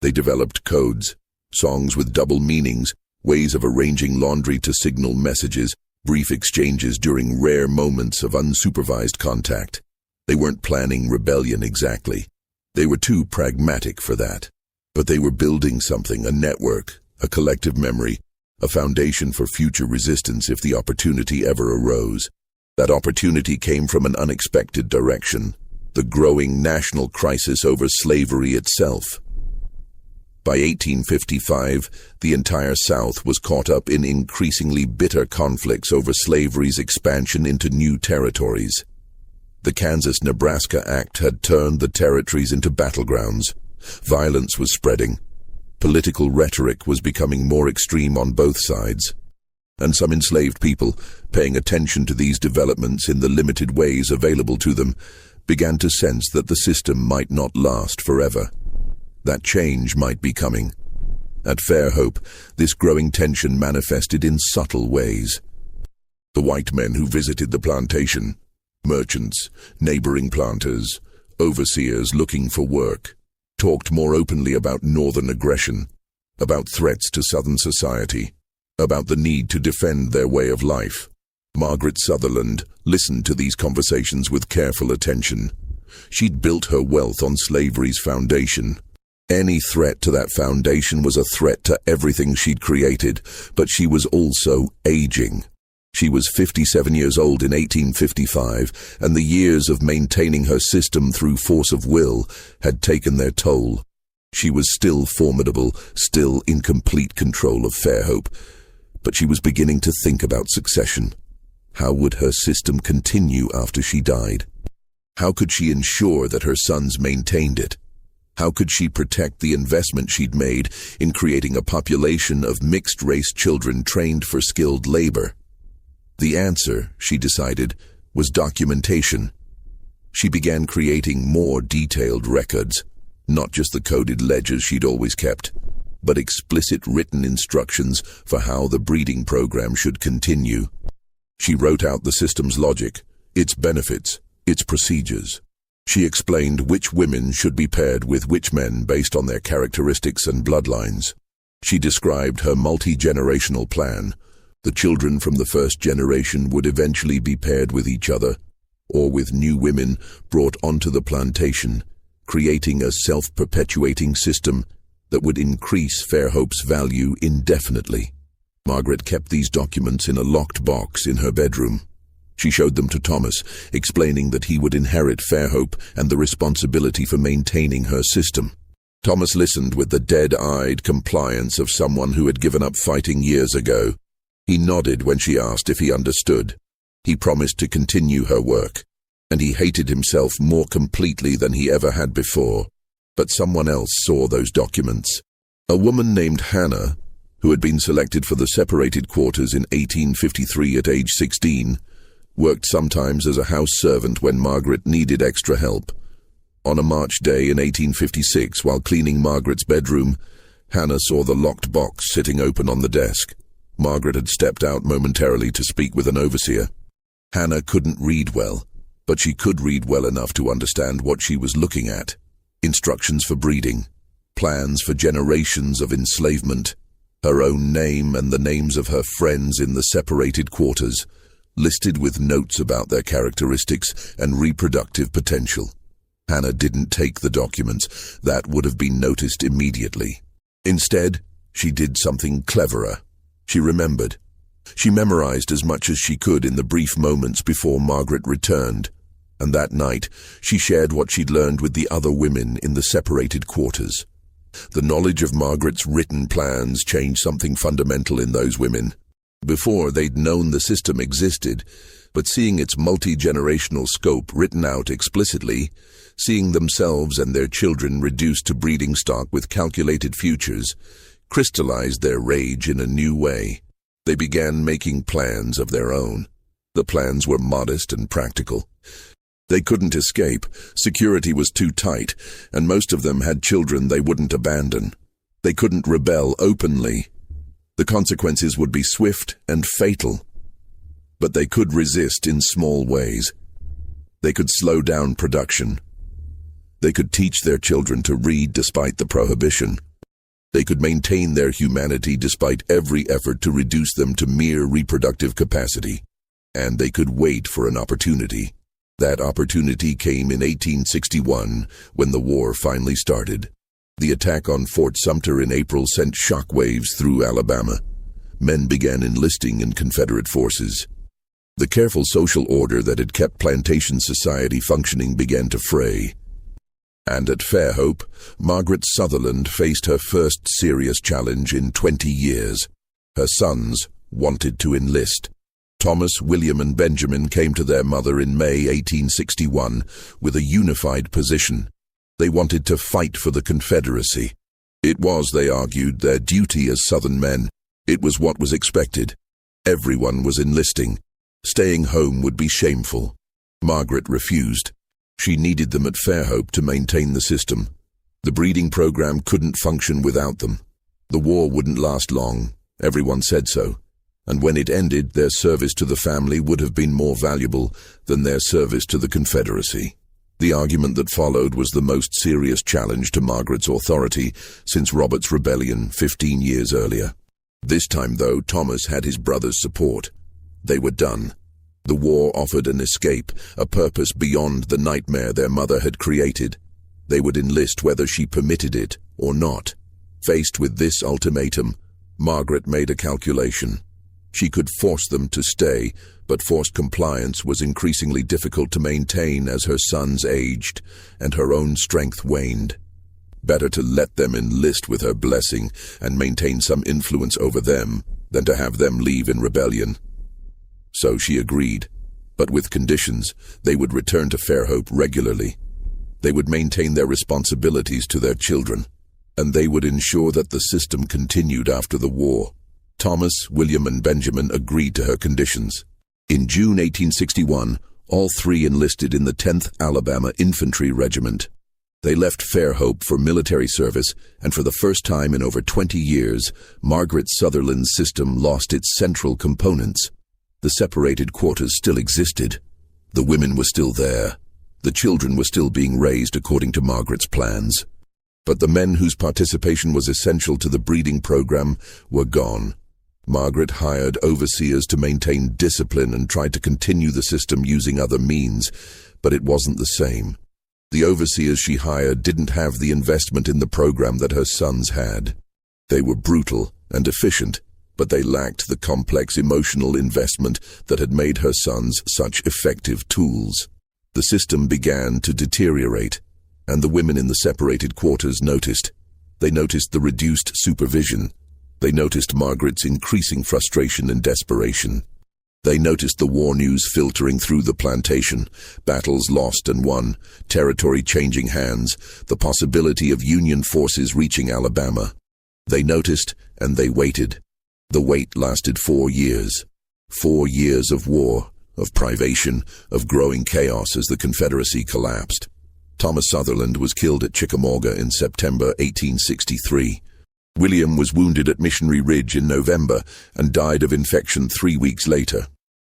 A: They developed codes, songs with double meanings, ways of arranging laundry to signal messages, brief exchanges during rare moments of unsupervised contact. They weren't planning rebellion exactly. They were too pragmatic for that. But they were building something, a network, a collective memory, a foundation for future resistance if the opportunity ever arose. That opportunity came from an unexpected direction, the growing national crisis over slavery itself. By 1855, the entire South was caught up in increasingly bitter conflicts over slavery's expansion into new territories. The Kansas-Nebraska Act had turned the territories into battlegrounds. Violence was spreading. Political rhetoric was becoming more extreme on both sides. And some enslaved people, paying attention to these developments in the limited ways available to them, began to sense that the system might not last forever. That change might be coming. At Fairhope, this growing tension manifested in subtle ways. The white men who visited the plantation, merchants, neighboring planters, overseers looking for work, talked more openly about northern aggression, about threats to southern society, about the need to defend their way of life. Margaret Sutherland listened to these conversations with careful attention. She'd built her wealth on slavery's foundation. Any threat to that foundation was a threat to everything she'd created, but she was also aging. She was 57 years old in 1855, and the years of maintaining her system through force of will had taken their toll. She was still formidable, still in complete control of Fairhope, but she was beginning to think about succession. How would her system continue after she died? How could she ensure that her sons maintained it? How could she protect the investment she'd made in creating a population of mixed-race children trained for skilled labor? The answer, she decided, was documentation. She began creating more detailed records, not just the coded ledgers she'd always kept, but explicit written instructions for how the breeding program should continue. She wrote out the system's logic, its benefits, its procedures. She explained which women should be paired with which men based on their characteristics and bloodlines. She described her multi-generational plan. The children from the first generation would eventually be paired with each other, or with new women brought onto the plantation, creating a self-perpetuating system that would increase Fairhope's value indefinitely. Margaret kept these documents in a locked box in her bedroom. She showed them to Thomas, explaining that he would inherit Fairhope and the responsibility for maintaining her system. Thomas listened with the dead-eyed compliance of someone who had given up fighting years ago. He nodded when she asked if he understood. He promised to continue her work, and he hated himself more completely than he ever had before. But someone else saw those documents. A woman named Hannah, who had been selected for the separated quarters in 1853 at age 16, worked sometimes as a house servant when Margaret needed extra help. On a March day in 1856, while cleaning Margaret's bedroom, Hannah saw the locked box sitting open on the desk. Margaret had stepped out momentarily to speak with an overseer. Hannah couldn't read well, but she could read well enough to understand what she was looking at. Instructions for breeding, plans for generations of enslavement, her own name and the names of her friends in the separated quarters, listed with notes about their characteristics and reproductive potential. Hannah didn't take the documents. That would have been noticed immediately. Instead, she did something cleverer. She remembered. She memorized as much as she could in the brief moments before Margaret returned, and that night she shared what she'd learned with the other women in the separated quarters. The knowledge of Margaret's written plans changed something fundamental in those women. Before, they'd known the system existed, but seeing its multi-generational scope written out explicitly, seeing themselves and their children reduced to breeding stock with calculated futures, crystallized their rage in a new way. They began making plans of their own. The plans were modest and practical. They couldn't escape. Security was too tight, and most of them had children they wouldn't abandon. They couldn't rebel openly. The consequences would be swift and fatal. But they could resist in small ways. They could slow down production. They could teach their children to read despite the prohibition. They could maintain their humanity despite every effort to reduce them to mere reproductive capacity. And they could wait for an opportunity. That opportunity came in 1861, when the war finally started. The attack on Fort Sumter in April sent shockwaves through Alabama. Men began enlisting in Confederate forces. The careful social order that had kept plantation society functioning began to fray. And at Fairhope, Margaret Sutherland faced her first serious challenge in 20 years. Her sons wanted to enlist. Thomas, William, and Benjamin came to their mother in May 1861 with a unified position. They wanted to fight for the Confederacy. It was, they argued, their duty as Southern men. It was what was expected. Everyone was enlisting. Staying home would be shameful. Margaret refused. She needed them at Fairhope to maintain the system. The breeding program couldn't function without them. The war wouldn't last long. Everyone said so. And when it ended, their service to the family would have been more valuable than their service to the Confederacy. The argument that followed was the most serious challenge to Margaret's authority since Robert's rebellion 15 years earlier. This time, though, Thomas had his brother's support. They were done. The war offered an escape, a purpose beyond the nightmare their mother had created. They would enlist whether she permitted it or not. Faced with this ultimatum, Margaret made a calculation. She could force them to stay, but forced compliance was increasingly difficult to maintain as her sons aged and her own strength waned. Better to let them enlist with her blessing and maintain some influence over them than to have them leave in rebellion. So she agreed, but with conditions. They would return to Fairhope regularly. They would maintain their responsibilities to their children, and they would ensure that the system continued after the war. Thomas, William, and Benjamin agreed to her conditions. In June 1861, all three enlisted in the 10th Alabama Infantry Regiment. They left Fairhope for military service, and for the first time in over 20 years, Margaret Sutherland's system lost its central components. The separated quarters still existed. The women were still there. The children were still being raised according to Margaret's plans. But the men whose participation was essential to the breeding program were gone. Margaret hired overseers to maintain discipline and tried to continue the system using other means, but it wasn't the same. The overseers she hired didn't have the investment in the program that her sons had. They were brutal and efficient, but they lacked the complex emotional investment that had made her sons such effective tools. The system began to deteriorate, and the women in the separated quarters noticed. They noticed the reduced supervision. They noticed Margaret's increasing frustration and desperation. They noticed the war news filtering through the plantation, battles lost and won, territory changing hands, the possibility of Union forces reaching Alabama. They noticed, and they waited. The wait lasted 4 years. 4 years of war, of privation, of growing chaos as the Confederacy collapsed. Thomas Sutherland was killed at Chickamauga in September 1863. William was wounded at Missionary Ridge in November and died of infection 3 weeks later.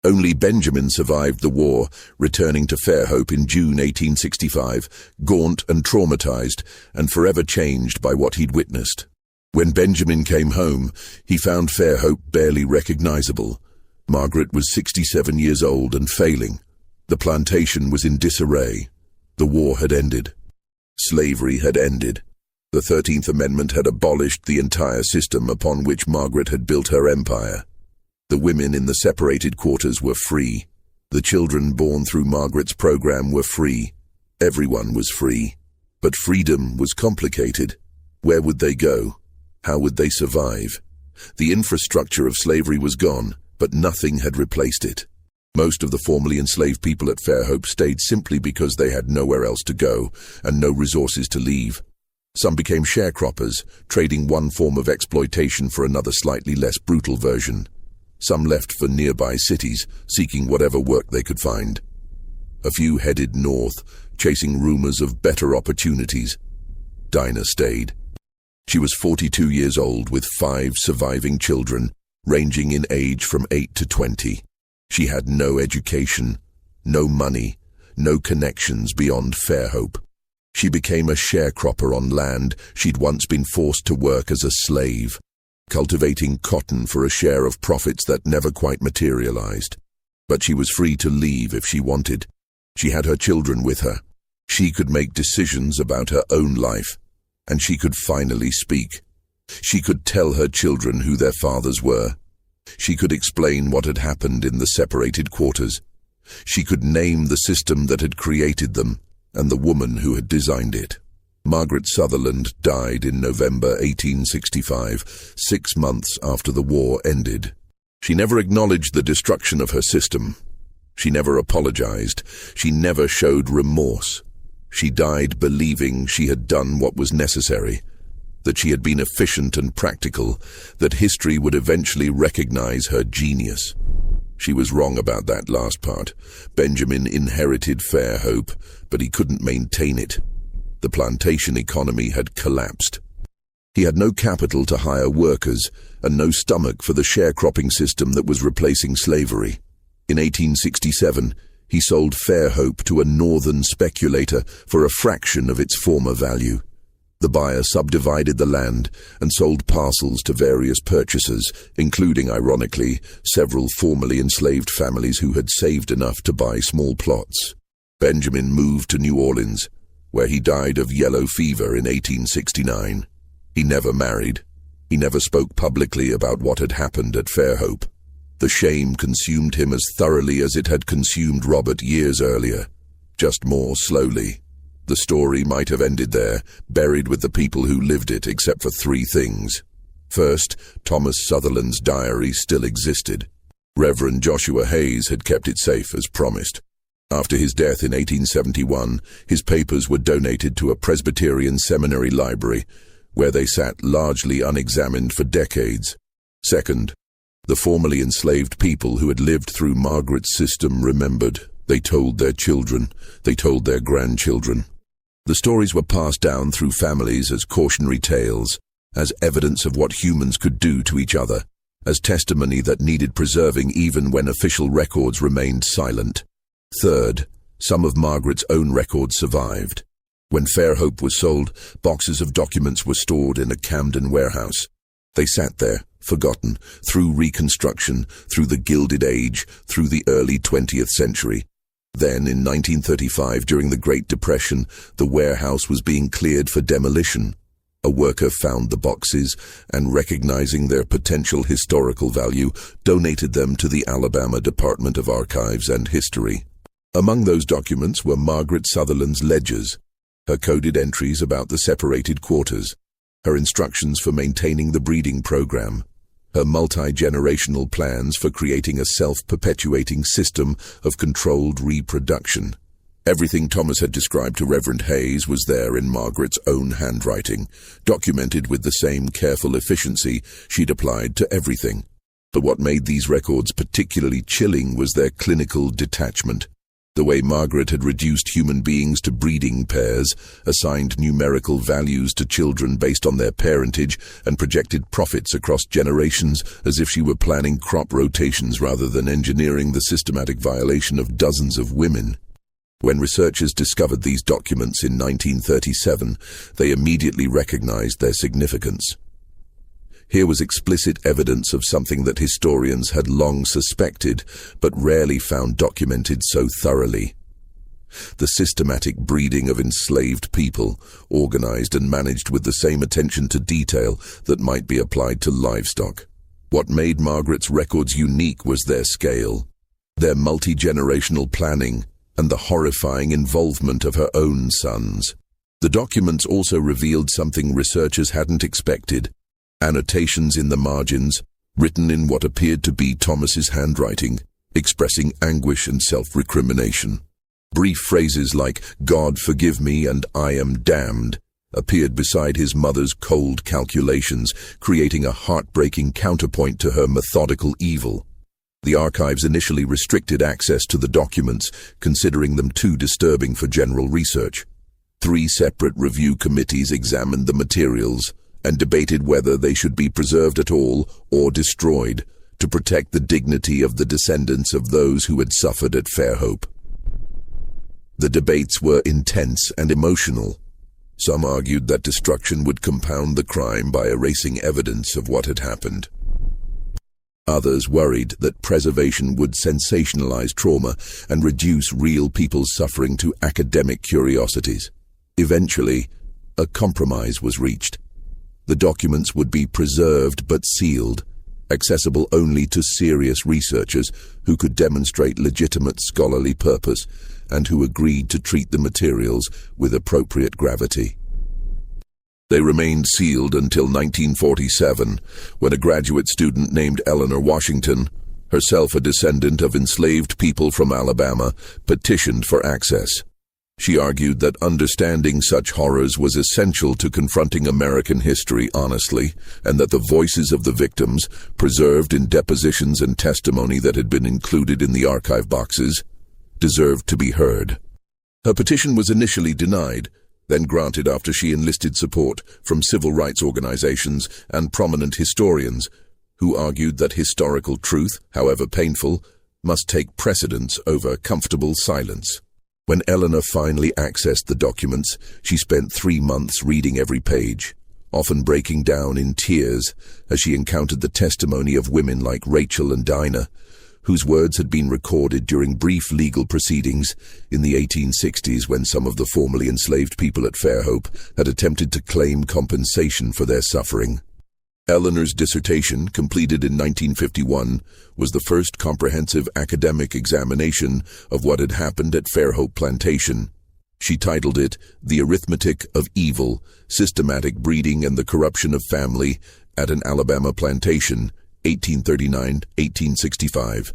A: Only Benjamin survived the war, returning to Fairhope in June 1865, gaunt and traumatized, and forever changed by what he'd witnessed. When Benjamin came home, he found Fairhope barely recognizable. Margaret was 67 years old and failing. The plantation was in disarray. The war had ended. Slavery had ended. The 13th Amendment had abolished the entire system upon which Margaret had built her empire. The women in the separated quarters were free. The children born through Margaret's program were free. Everyone was free. But freedom was complicated. Where would they go? How would they survive? The infrastructure of slavery was gone, but nothing had replaced it. Most of the formerly enslaved people at Fairhope stayed simply because they had nowhere else to go and no resources to leave. Some became sharecroppers, trading one form of exploitation for another slightly less brutal version. Some left for nearby cities, seeking whatever work they could find. A few headed north, chasing rumors of better opportunities. Dinah stayed. She was 42 years old with 5 surviving children, ranging in age from 8 to 20. She had no education, no money, no connections beyond Fairhope. She became a sharecropper on land she'd once been forced to work as a slave, cultivating cotton for a share of profits that never quite materialized. But she was free to leave if she wanted. She had her children with her. She could make decisions about her own life, and she could finally speak. She could tell her children who their fathers were. She could explain what had happened in the separated quarters. She could name the system that had created them and the woman who had designed it. Margaret Sutherland died in November 1865, 6 months after the war ended. She never acknowledged the destruction of her system. She never apologized. She never showed remorse. She died believing she had done what was necessary, that she had been efficient and practical, that history would eventually recognize her genius. She was wrong about that last part. Benjamin inherited Fairhope, but he couldn't maintain it. The plantation economy had collapsed. He had no capital to hire workers and no stomach for the sharecropping system that was replacing slavery. In 1867, he sold Fairhope to a northern speculator for a fraction of its former value. The buyer subdivided the land and sold parcels to various purchasers, including, ironically, several formerly enslaved families who had saved enough to buy small plots. Benjamin moved to New Orleans, where he died of yellow fever in 1869. He never married. He never spoke publicly about what had happened at Fairhope. The shame consumed him as thoroughly as it had consumed Robert years earlier, just more slowly. The story might have ended there, buried with the people who lived it, except for 3 things. First, Thomas Sutherland's diary still existed. Reverend Joshua Hayes had kept it safe as promised. After his death in 1871, his papers were donated to a Presbyterian seminary library, where they sat largely unexamined for decades. Second, the formerly enslaved people who had lived through Margaret's system remembered. They told their children. They told their grandchildren. The stories were passed down through families as cautionary tales, as evidence of what humans could do to each other, as testimony that needed preserving even when official records remained silent. Third, some of Margaret's own records survived. When Fairhope was sold, boxes of documents were stored in a Camden warehouse. They sat there, forgotten, through Reconstruction, through the Gilded Age, through the early 20th century. Then, in 1935, during the Great Depression, the warehouse was being cleared for demolition. A worker found the boxes and, recognizing their potential historical value, donated them to the Alabama Department of Archives and History. Among those documents were Margaret Sutherland's ledgers, her coded entries about the separated quarters, her instructions for maintaining the breeding program, her multi-generational plans for creating a self-perpetuating system of controlled reproduction. Everything Thomas had described to Reverend Hayes was there in Margaret's own handwriting, documented with the same careful efficiency she'd applied to everything. But what made these records particularly chilling was their clinical detachment. The way Margaret had reduced human beings to breeding pairs, assigned numerical values to children based on their parentage, and projected profits across generations as if she were planning crop rotations rather than engineering the systematic violation of dozens of women. When researchers discovered these documents in 1937, they immediately recognized their significance. Here was explicit evidence of something that historians had long suspected, but rarely found documented so thoroughly. The systematic breeding of enslaved people, organized and managed with the same attention to detail that might be applied to livestock. What made Margaret's records unique was their scale, their multi-generational planning, and the horrifying involvement of her own sons. The documents also revealed something researchers hadn't expected: annotations in the margins, written in what appeared to be Thomas's handwriting, expressing anguish and self-recrimination. Brief phrases like "God forgive me" and "I am damned" appeared beside his mother's cold calculations, creating a heartbreaking counterpoint to her methodical evil. The archives initially restricted access to the documents, considering them too disturbing for general research. 3 separate review committees examined the materials and debated whether they should be preserved at all or destroyed to protect the dignity of the descendants of those who had suffered at Fairhope. The debates were intense and emotional. Some argued that destruction would compound the crime by erasing evidence of what had happened. Others worried that preservation would sensationalize trauma and reduce real people's suffering to academic curiosities. Eventually, a compromise was reached. The documents would be preserved but sealed, accessible only to serious researchers who could demonstrate legitimate scholarly purpose and who agreed to treat the materials with appropriate gravity. They remained sealed until 1947, when a graduate student named Eleanor Washington, herself a descendant of enslaved people from Alabama, petitioned for access. She argued that understanding such horrors was essential to confronting American history honestly, and that the voices of the victims, preserved in depositions and testimony that had been included in the archive boxes, deserved to be heard. Her petition was initially denied, then granted after she enlisted support from civil rights organizations and prominent historians, who argued that historical truth, however painful, must take precedence over comfortable silence. When Eleanor finally accessed the documents, she spent 3 months reading every page, often breaking down in tears as she encountered the testimony of women like Rachel and Dinah, whose words had been recorded during brief legal proceedings in the 1860s when some of the formerly enslaved people at Fairhope had attempted to claim compensation for their suffering. Eleanor's dissertation, completed in 1951, was the first comprehensive academic examination of what had happened at Fairhope Plantation. She titled it "The Arithmetic of Evil, Systematic Breeding and the Corruption of Family at an Alabama Plantation, 1839-1865.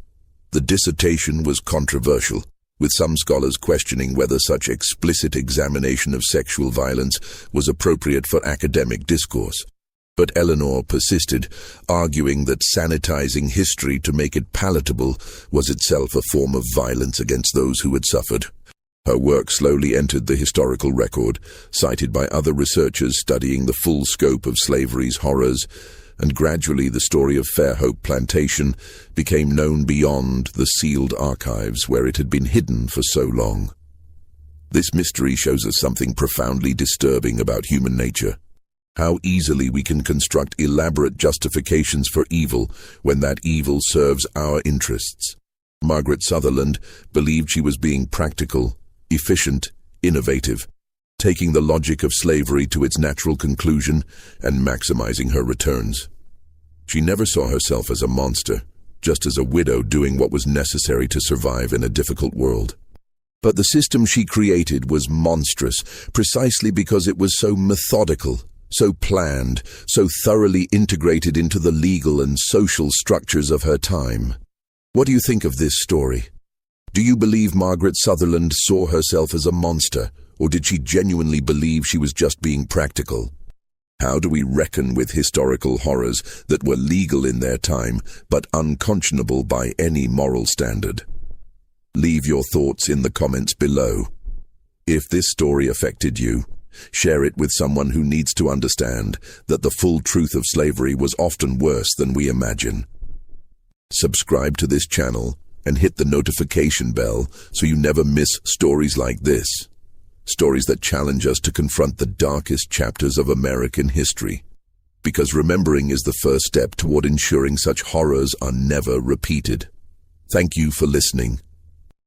A: The dissertation was controversial, with some scholars questioning whether such explicit examination of sexual violence was appropriate for academic discourse. But Eleanor persisted, arguing that sanitizing history to make it palatable was itself a form of violence against those who had suffered. Her work slowly entered the historical record, cited by other researchers studying the full scope of slavery's horrors, and gradually the story of Fairhope Plantation became known beyond the sealed archives where it had been hidden for so long. This mystery shows us something profoundly disturbing about human nature. How easily we can construct elaborate justifications for evil when that evil serves our interests. Margaret Sutherland believed she was being practical, efficient, innovative, taking the logic of slavery to its natural conclusion and maximizing her returns. She never saw herself as a monster, just as a widow doing what was necessary to survive in a difficult world. But the system she created was monstrous, precisely because it was so methodical, so planned, so thoroughly integrated into the legal and social structures of her time. What do you think of this story? Do you believe Margaret Sutherland saw herself as a monster, or did she genuinely believe she was just being practical? How do we reckon with historical horrors that were legal in their time, but unconscionable by any moral standard? Leave your thoughts in the comments below. If this story affected you, share it with someone who needs to understand that the full truth of slavery was often worse than we imagine. Subscribe to this channel and hit the notification bell so you never miss stories like this. Stories that challenge us to confront the darkest chapters of American history. Because remembering is the first step toward ensuring such horrors are never repeated. Thank you for listening.